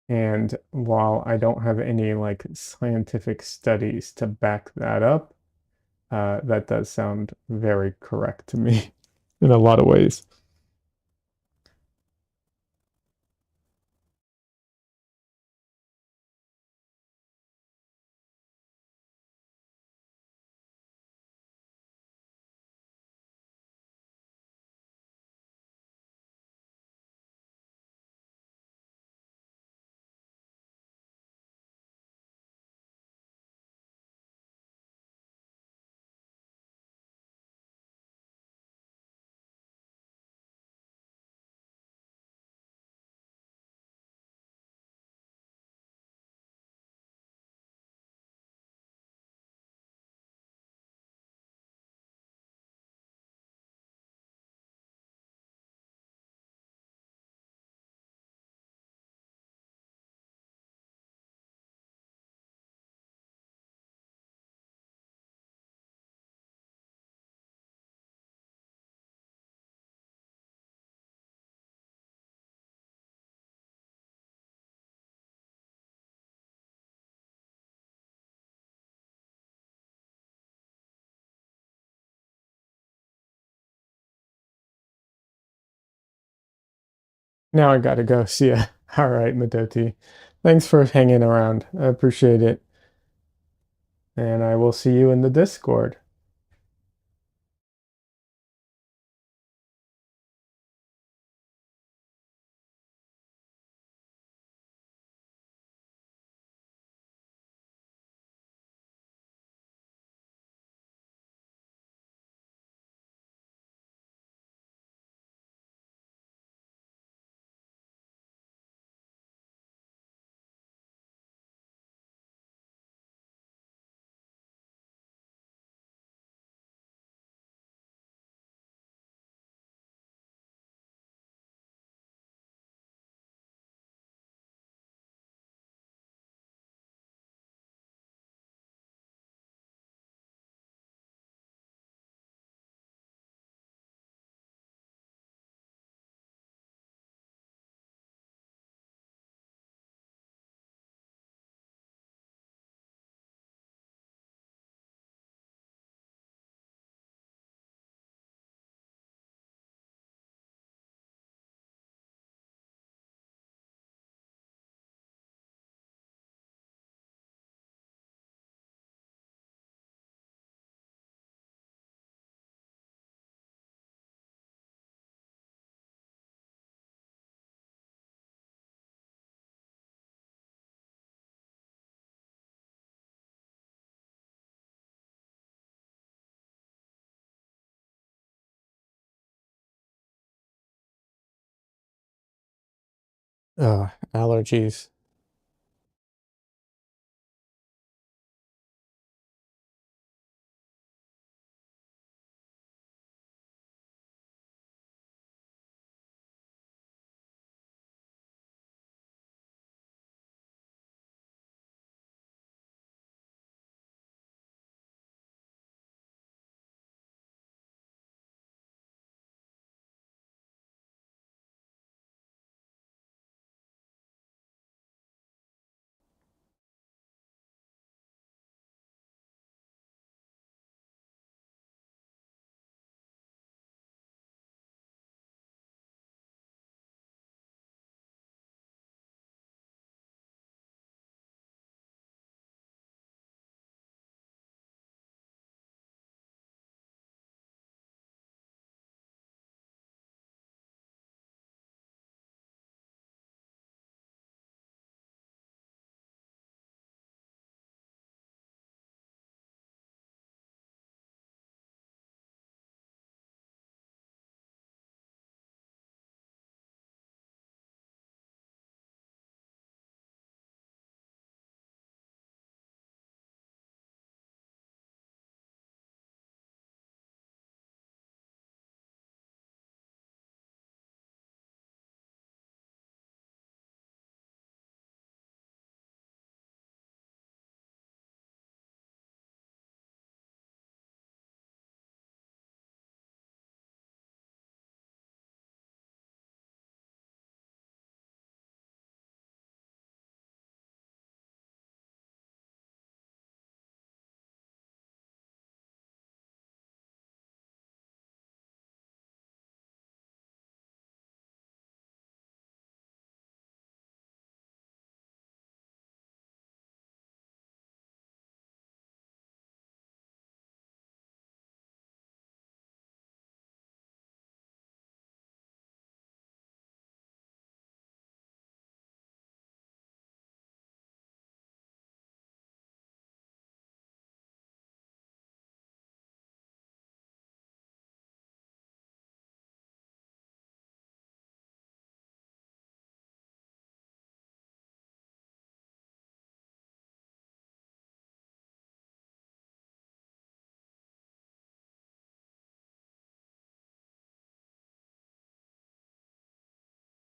And while I don't have any like scientific studies to back that up, that does sound very correct to me in a lot of ways. Now I gotta go. See ya. All right, Madoti. Thanks for hanging around. I appreciate it. And I will see you in the Discord. Allergies.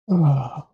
Oh.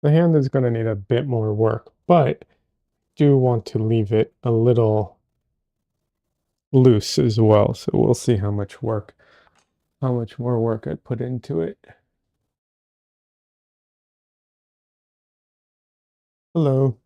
The hand is going to need a bit more work, but do want to leave it a little loose as well. So we'll see how much more work I put into it. Hello.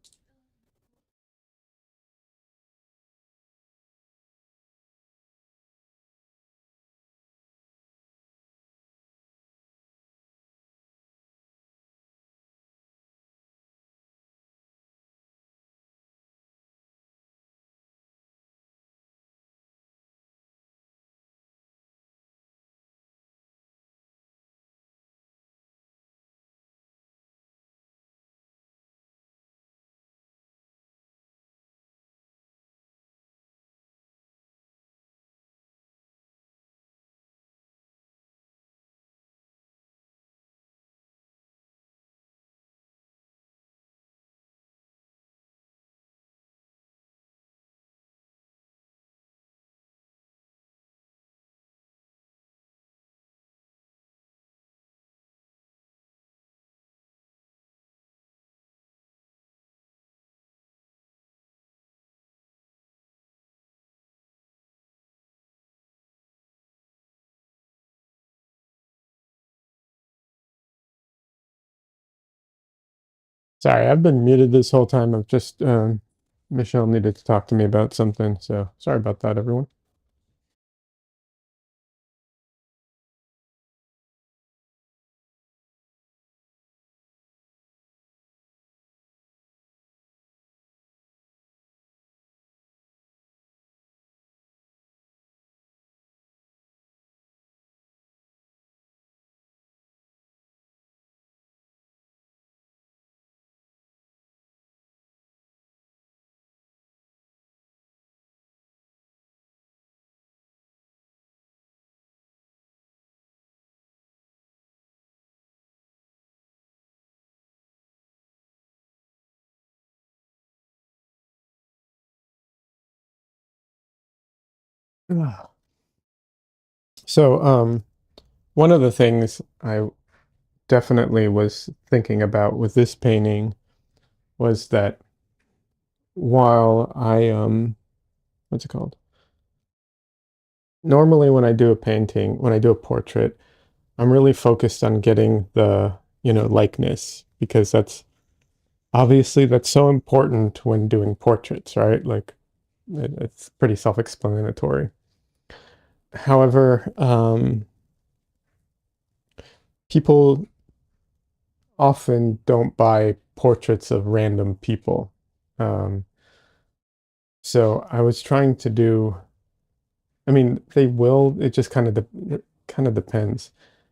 Sorry, I've been muted this whole time. I've just Michelle needed to talk to me about something, so sorry about that, everyone. So, one of the things I definitely was thinking about with this painting was that while what's it called? Normally when I do a painting, when I do a portrait, I'm really focused on getting the, likeness because that's so important when doing portraits, right? Like it's pretty self-explanatory. However, people often don't buy portraits of random people. Um, so I was trying to do, I mean, they will, it just kind of depends.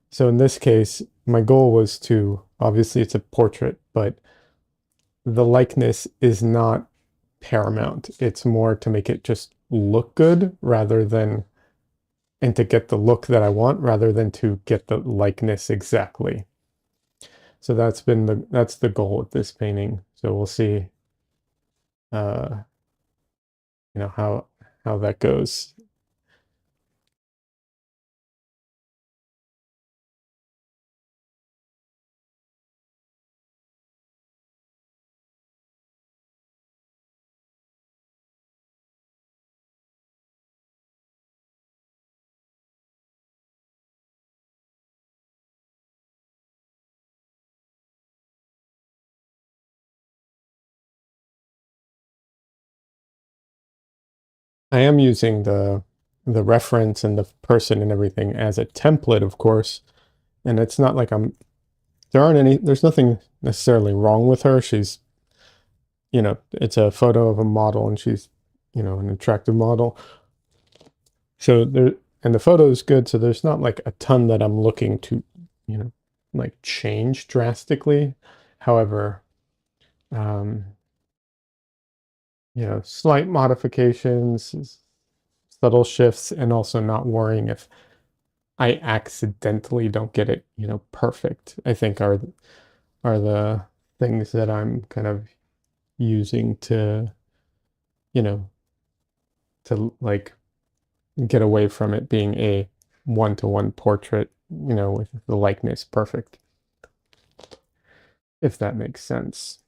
So in this case, my goal was to, obviously it's a portrait, but the likeness is not paramount. It's more to make it just look good rather than, and to get the look that I want rather than to get the likeness exactly. So that's the goal with this painting. So we'll see, uh, how that goes. I am using the reference and the person and everything as a template, of course. And it's not like there's nothing necessarily wrong with her. She's, it's a photo of a model and she's, an attractive model. So and the photo is good. So there's not like a ton that I'm looking to, you know, like change drastically. However, um, slight modifications, subtle shifts, and also not worrying if I accidentally don't get it, perfect, I think are the things that I'm kind of using to, you know, to like get away from it being a one-to-one portrait, with the likeness perfect. if that makes sense.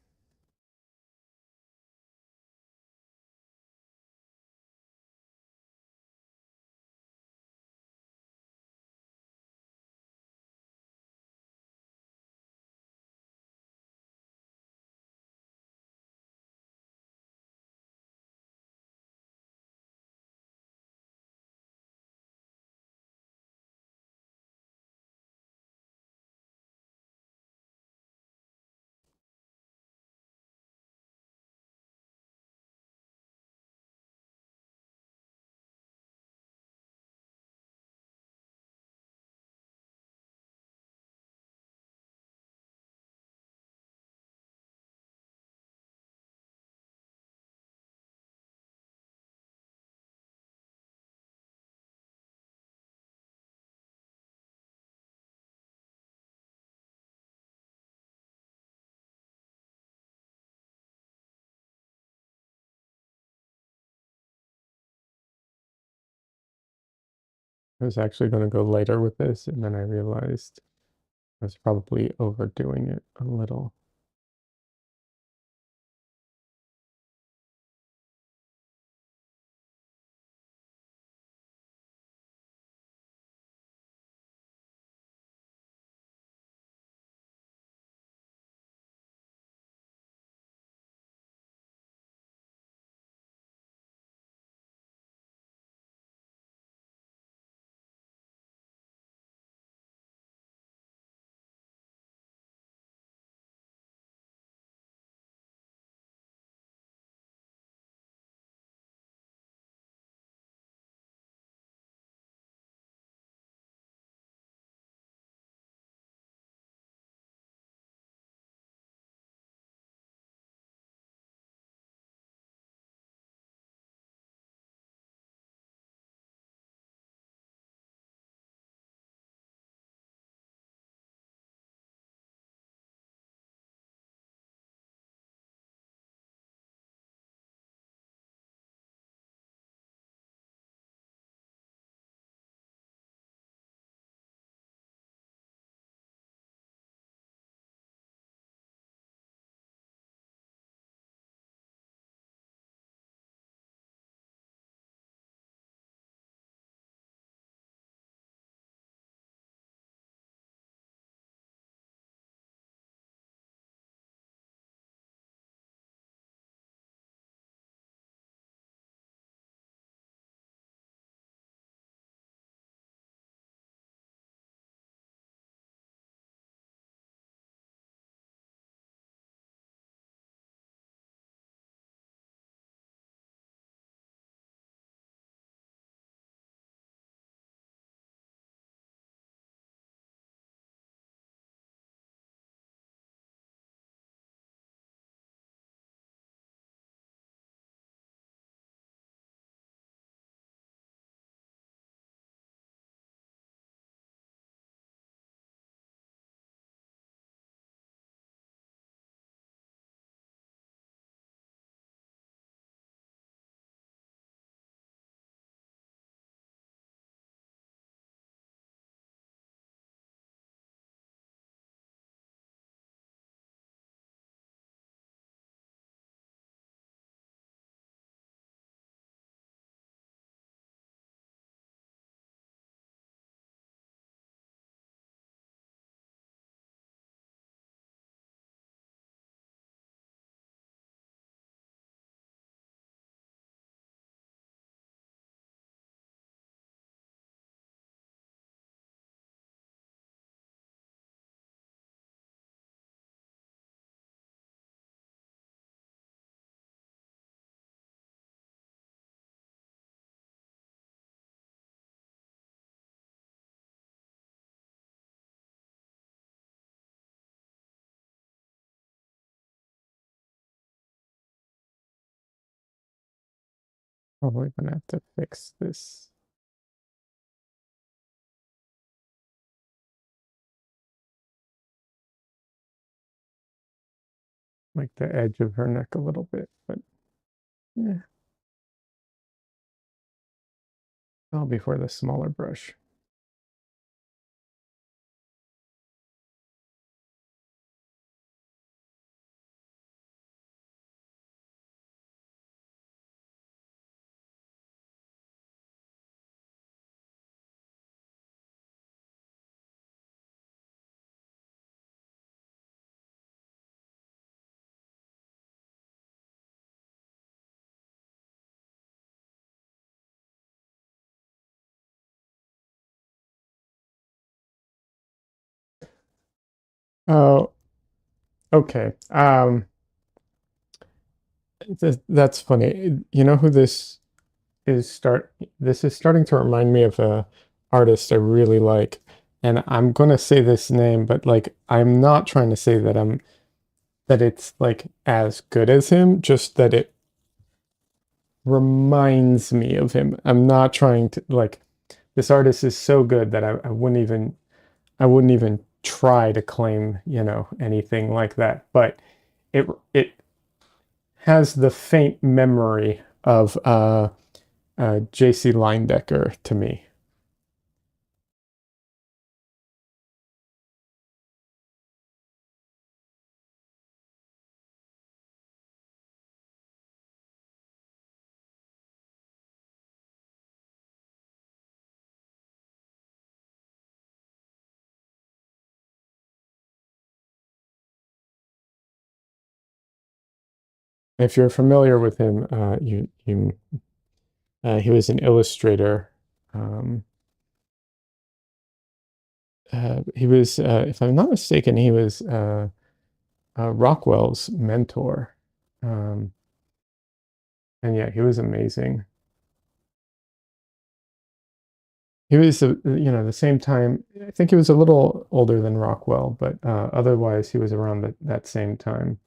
I was actually going to go lighter with this, and then I realized I was probably overdoing it a little. Probably going to have to fix this. Like the edge of her neck a little bit, but yeah. I'll be for the smaller brush. Oh, okay. That's funny. You know who is start this is starting to remind me of a artist I really like. And I'm gonna say this name, but like I'm not trying to say that it's like as good as him, just that it reminds me of him. I'm not trying to like this artist is so good that I wouldn't even try to claim, anything like that. But it has the faint memory of JC Linedecker to me. If you're familiar with him, he was an illustrator. Um, he was, if I'm not mistaken, he was Rockwell's mentor. Um, and yeah, he was amazing. He was, the same time. I think he was a little older than Rockwell, but otherwise he was around that same time.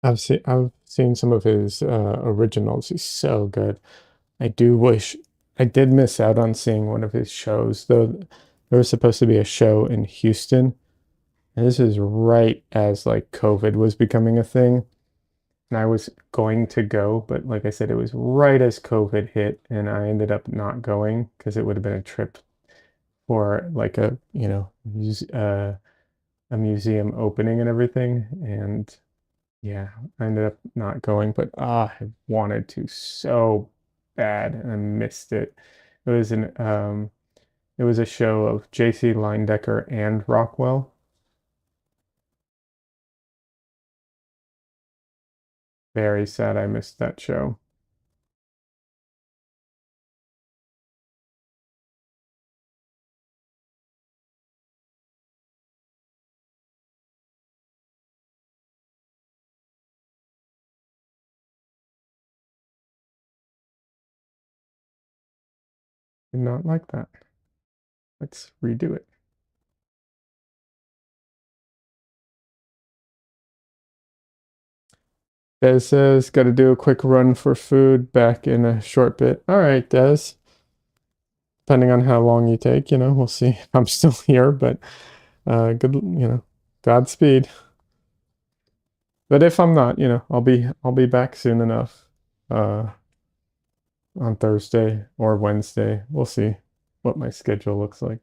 I've seen some of his originals. He's so good. I do wish I did miss out on seeing one of his shows, though. There was supposed to be a show in Houston, and this is right as like COVID was becoming a thing. And I was going to go, but like I said, it was right as COVID hit, and I ended up not going because it would have been a trip for like a museum opening and everything. And yeah, I ended up not going, but I wanted to so bad and I missed it. It was an it was a show of JC Linedecker and Rockwell. Very sad I missed that show. Did not like that. Let's redo it. Des says, got to do a quick run for food back in a short bit. All right, Des. Depending on how long you take, we'll see if I'm still here, but good, Godspeed. But if I'm not, I'll be back soon enough. On Thursday or Wednesday. We'll see what my schedule looks like.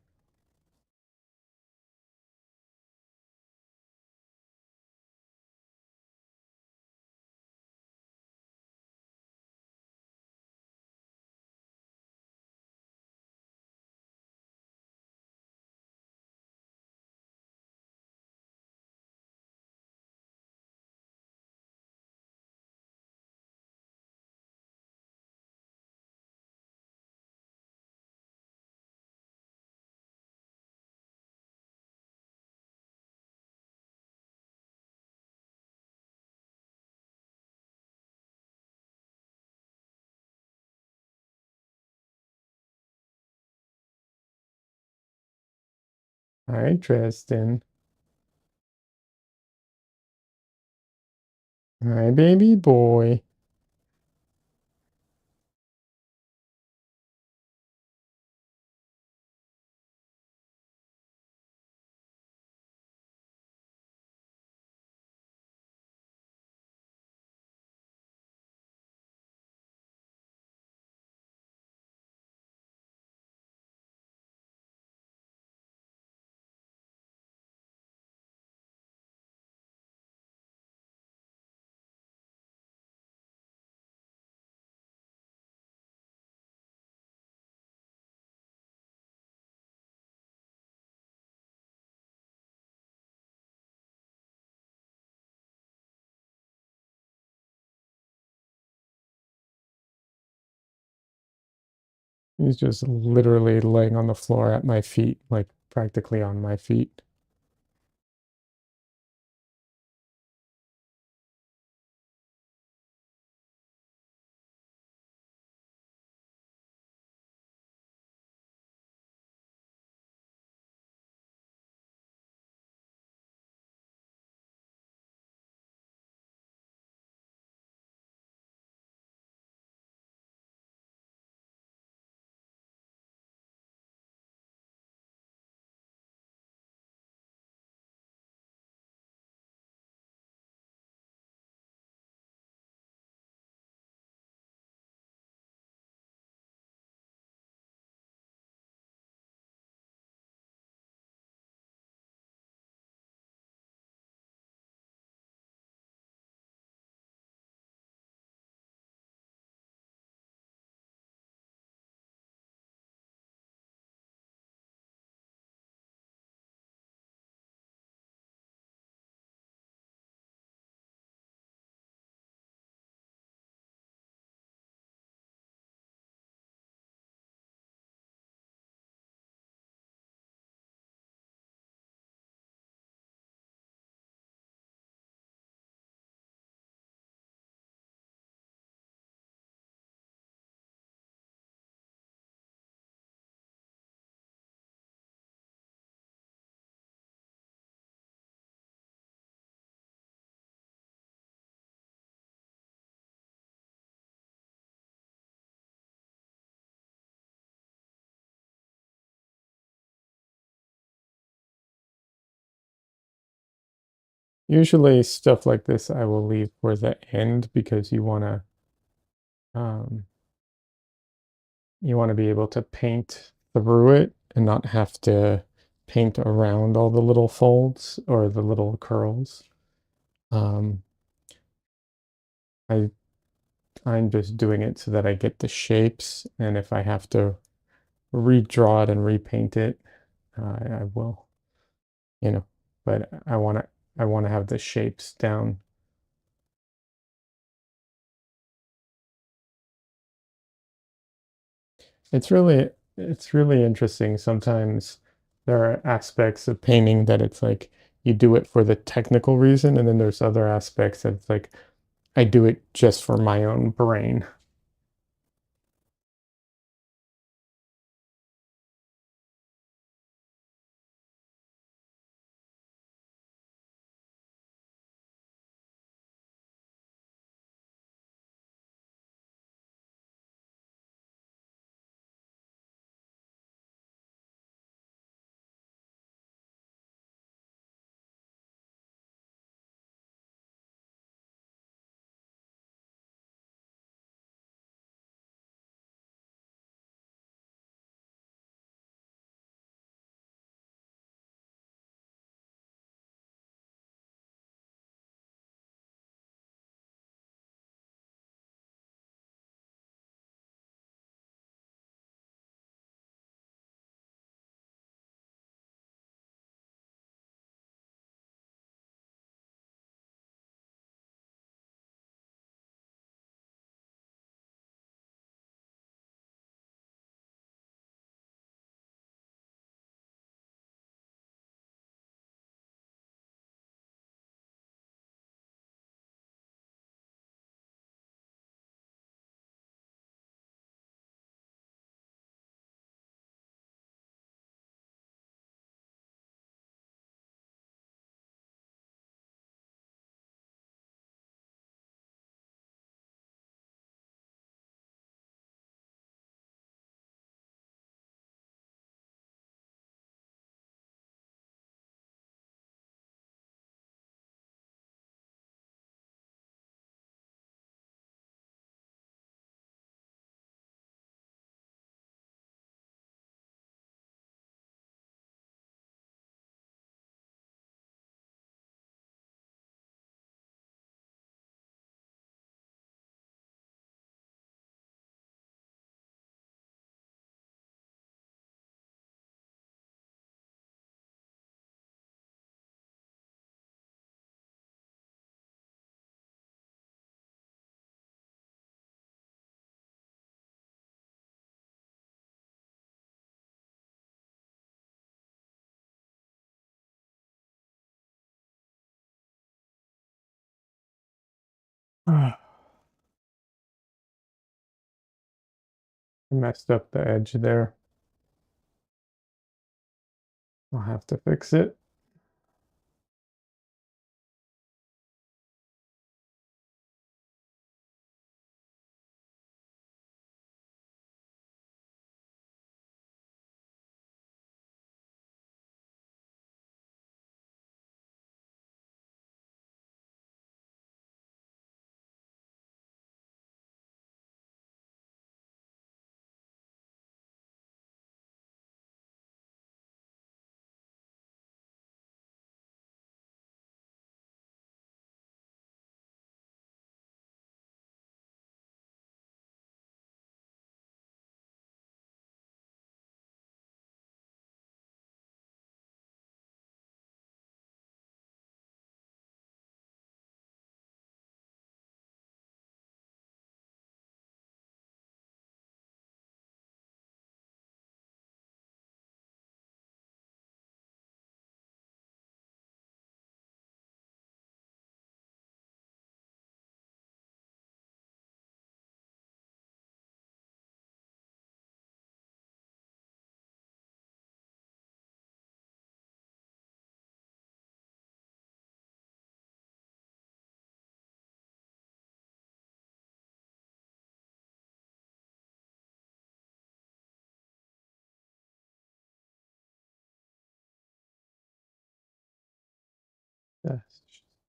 All right, Tristan. All right, baby boy. He's just literally laying on the floor at my feet, like practically on my feet. Usually stuff like this I will leave for the end because um, you want to be able to paint through it and not have to paint around all the little folds or the little curls. Um, I I'm just doing it so that I get the shapes, and if I have to redraw it and repaint it, I will, you know. But I want to have the shapes down. It's really interesting. Sometimes there are aspects of painting that it's like you do it for the technical reason, and then there's other aspects that it's like I do it just for my own brain. I messed up the edge there. I'll have to fix it. That's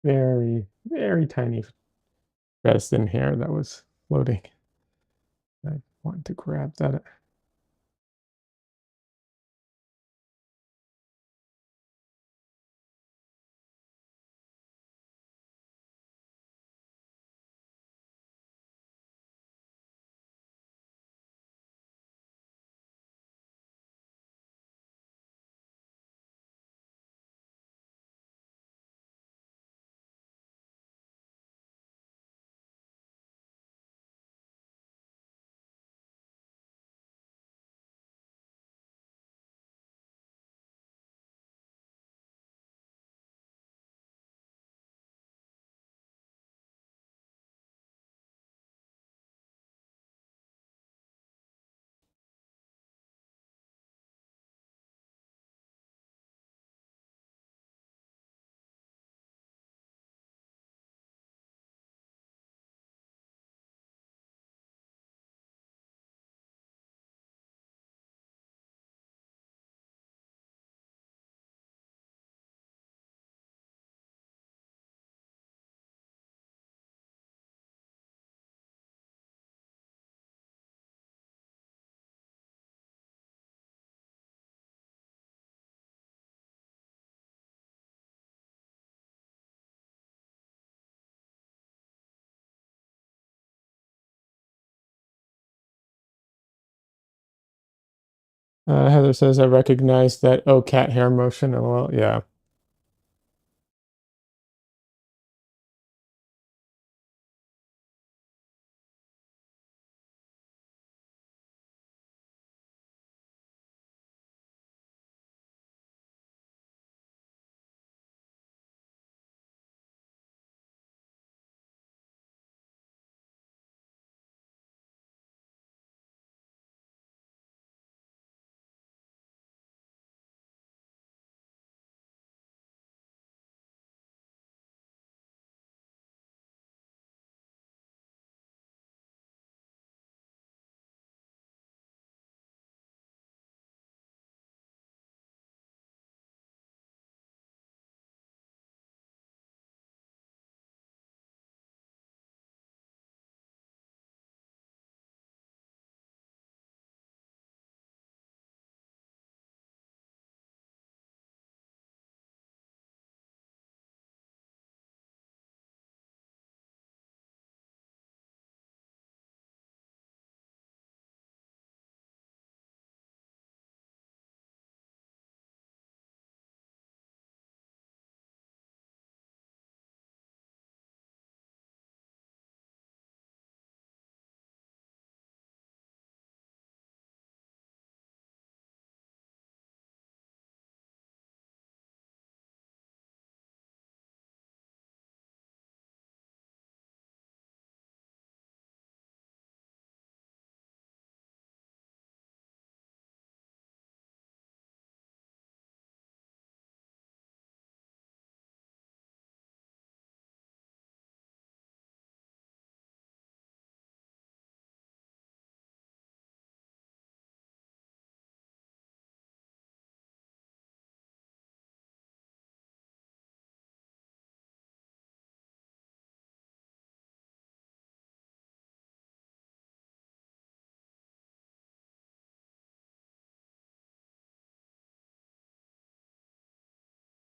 very, very tiny resin hair that was floating. I want to grab that. Heather says, I recognize that, oh, cat hair motion. Well, yeah.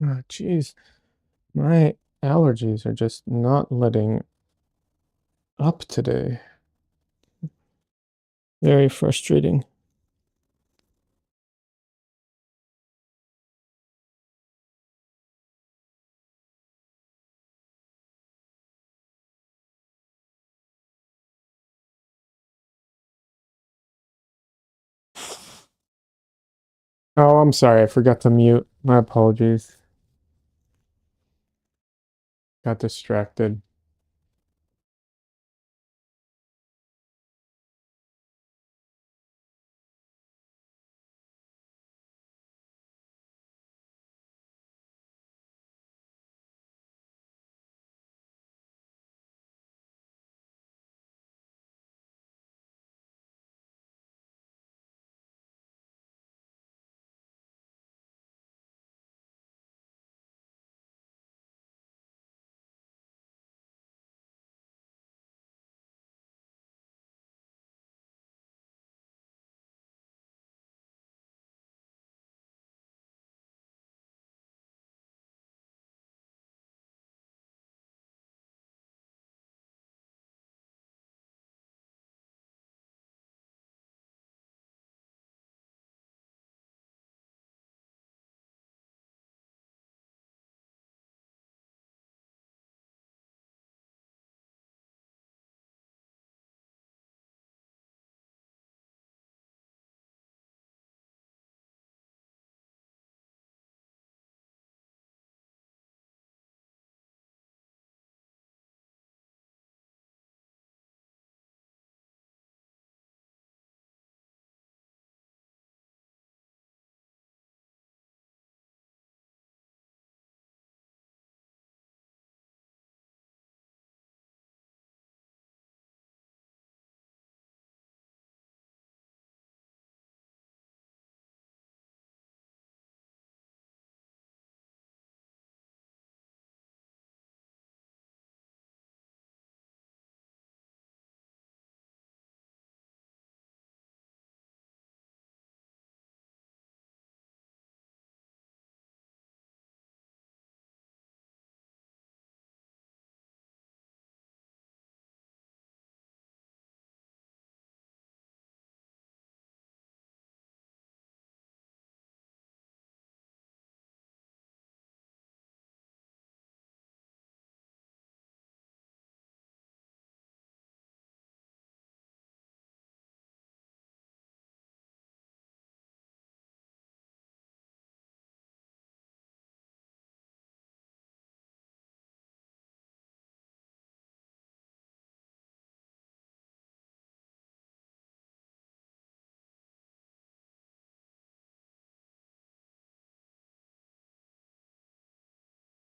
Ah, jeez. My allergies are just not letting up today. Very frustrating. Oh, I'm sorry. I forgot to mute. My apologies. Got distracted.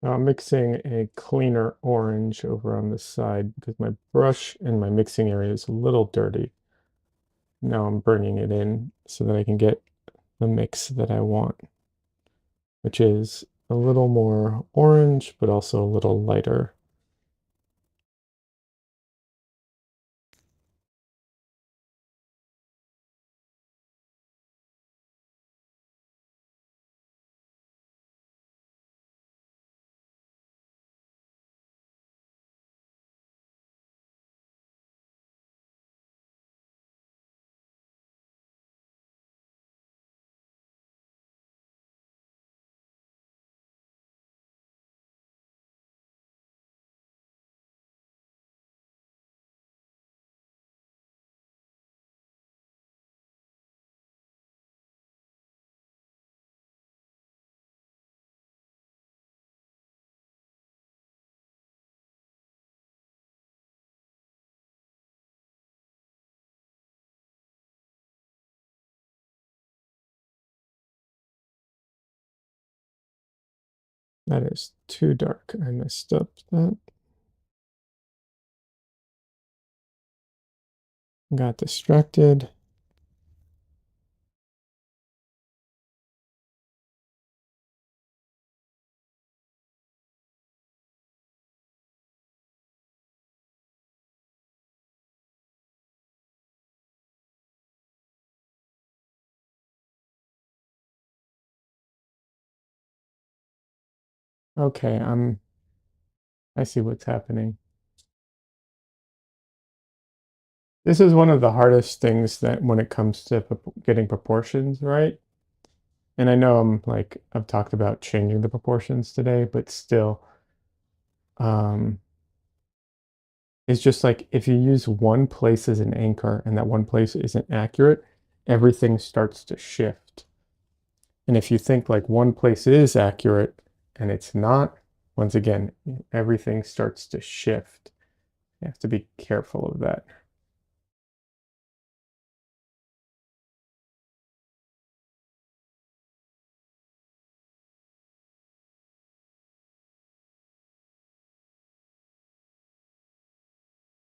Mixing a cleaner orange over on this side because my brush and my mixing area is a little dirty. Now I'm bringing it in so that I can get the mix that I want, which is a little more orange, but also a little lighter. That is too dark. I messed up that. Got distracted. Okay, I see what's happening. This is one of the hardest things that when it comes to getting proportions right. And I know I've talked about changing the proportions today, but still, um, it's just like if you use one place as an anchor and that one place isn't accurate, everything starts to shift. And if you think like one place is accurate and it's not, once again, everything starts to shift. You have to be careful of that.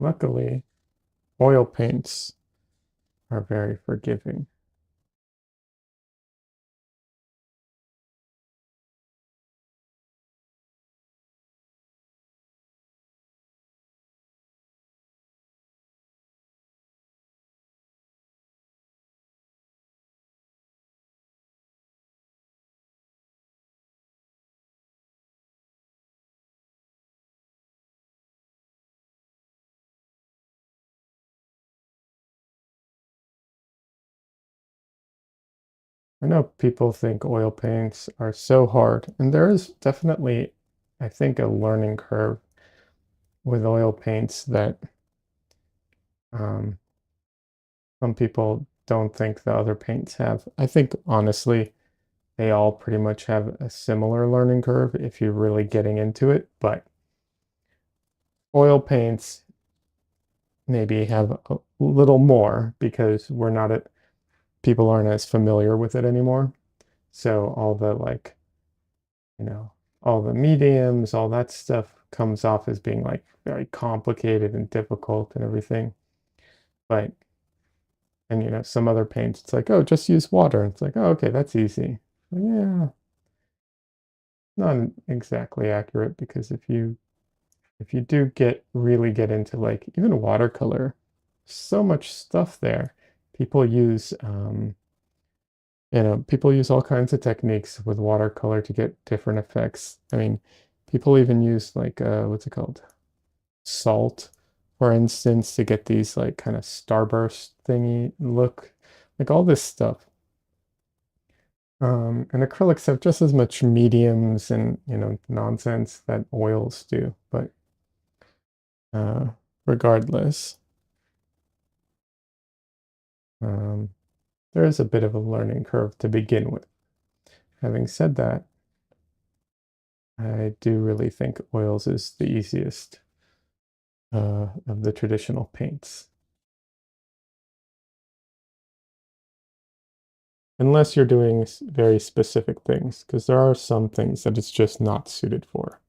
Luckily, oil paints are very forgiving. I know people think oil paints are so hard, and there is definitely, I think, a learning curve with oil paints that um, some people don't think the other paints have. I think, honestly, they all pretty much have a similar learning curve if you're really getting into it, but oil paints maybe have a little more because we're not at, people aren't as familiar with it anymore. So all the you know, all the mediums, all that stuff comes off as being like very complicated and difficult and everything. But, and some other paints, it's like, oh, just use water. It's like, oh, okay, that's easy. Well, yeah, not exactly accurate because if you do really get into like even watercolor, so much stuff there. People use people use all kinds of techniques with watercolor to get different effects. I mean, people even use like what's it called? Salt, for instance, to get these like kind of starburst thingy look, like all this stuff. And acrylics have just as much mediums and nonsense that oils do, but uh, regardless, um, there is a bit of a learning curve to begin with. Having said that, I do really think oils is the easiest of the traditional paints. Unless you're doing very specific things, because there are some things that it's just not suited for.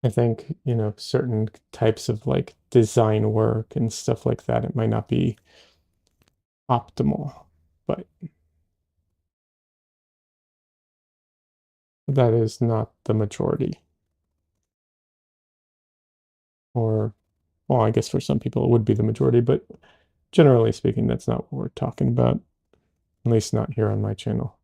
I think, certain types of like design work and stuff like that, it might not be optimal, but that is not the majority. Or, well, I guess for some people it would be the majority, but generally speaking, that's not what we're talking about, at least not here on my channel.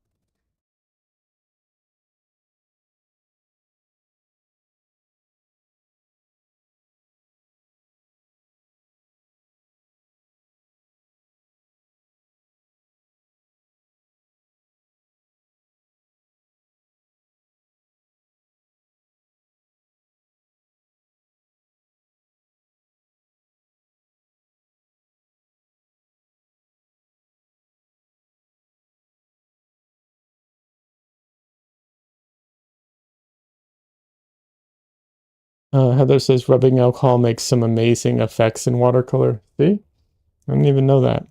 Heather says rubbing alcohol makes some amazing effects in watercolor. See? I didn't even know that.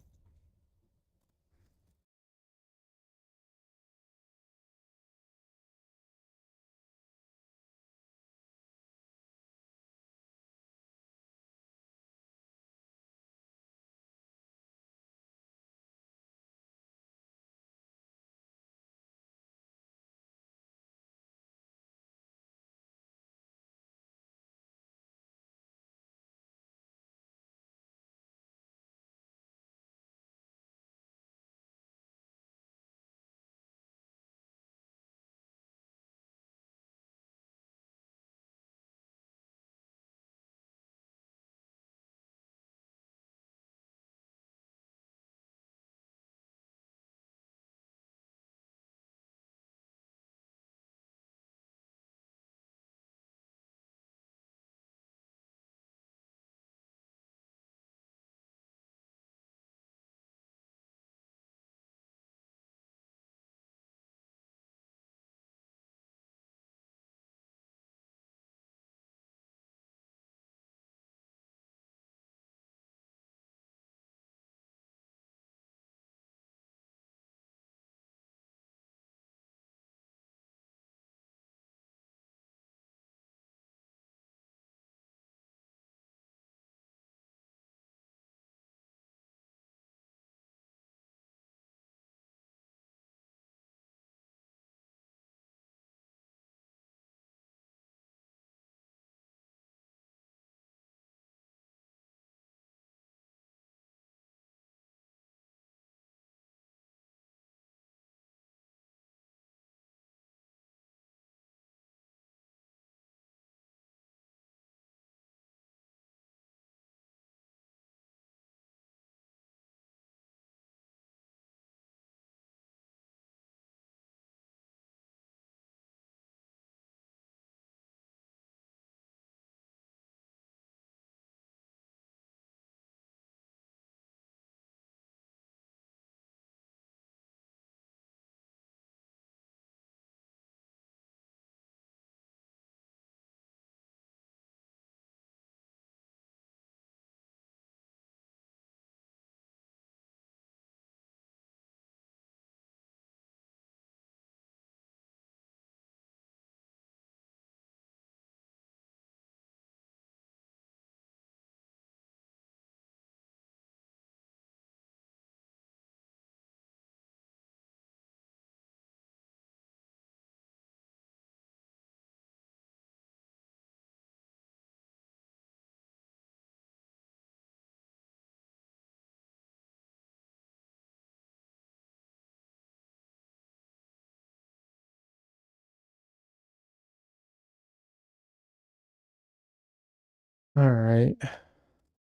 All right. I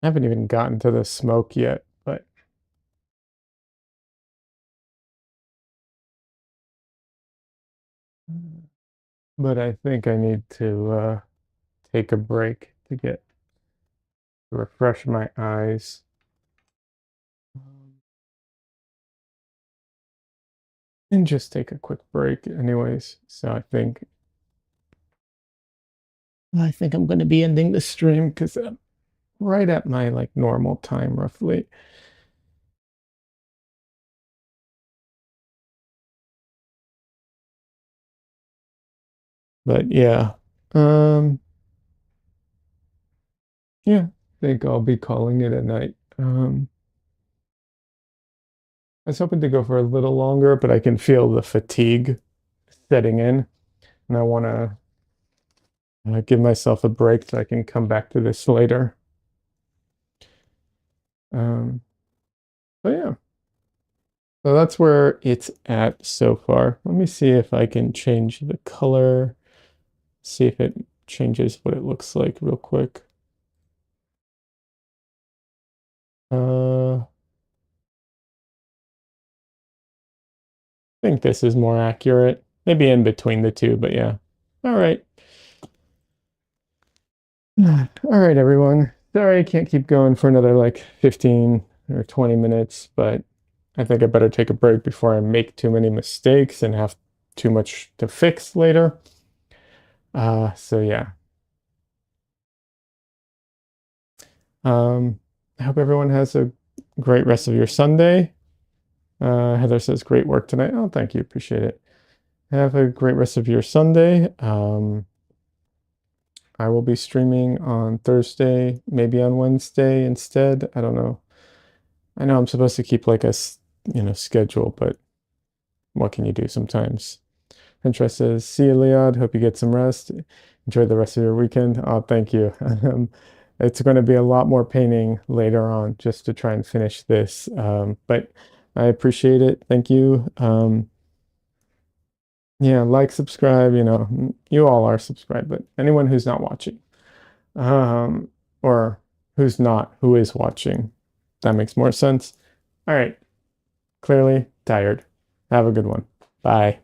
haven't even gotten to the smoke yet, but I think I need to take a break to refresh my eyes. And just take a quick break anyways. So I think I'm going to be ending the stream because I'm right at my like normal time roughly. But yeah. Um yeah, I think I'll be calling it a night. I was hoping to go for a little longer, but I can feel the fatigue setting in, and I want to give myself a break so I can come back to this later. Um, but yeah, so that's where it's at so far. Let me see if I can change the color, see if it changes what it looks like real quick. I think this is more accurate. Maybe in between the two, but yeah. All right. All right, everyone. Sorry I can't keep going for another like 15 or 20 minutes, but I think I better take a break before I make too many mistakes and have too much to fix later. So yeah. I hope everyone has a great rest of your Sunday. Heather says, great work tonight. Oh, thank you. Appreciate it. Have a great rest of your Sunday. I will be streaming on Thursday, maybe on Wednesday instead. I don't know. I know I'm supposed to keep like a schedule, but what can you do sometimes? Pinterest says, see you, Leod. Hope you get some rest. Enjoy the rest of your weekend. Oh, thank you. It's going to be a lot more painting later on just to try and finish this. But I appreciate it. Thank you. Yeah, like, subscribe, you all are subscribed, but anyone who's not watching, or who is watching, that makes more sense. All right. Clearly tired. Have a good one. Bye.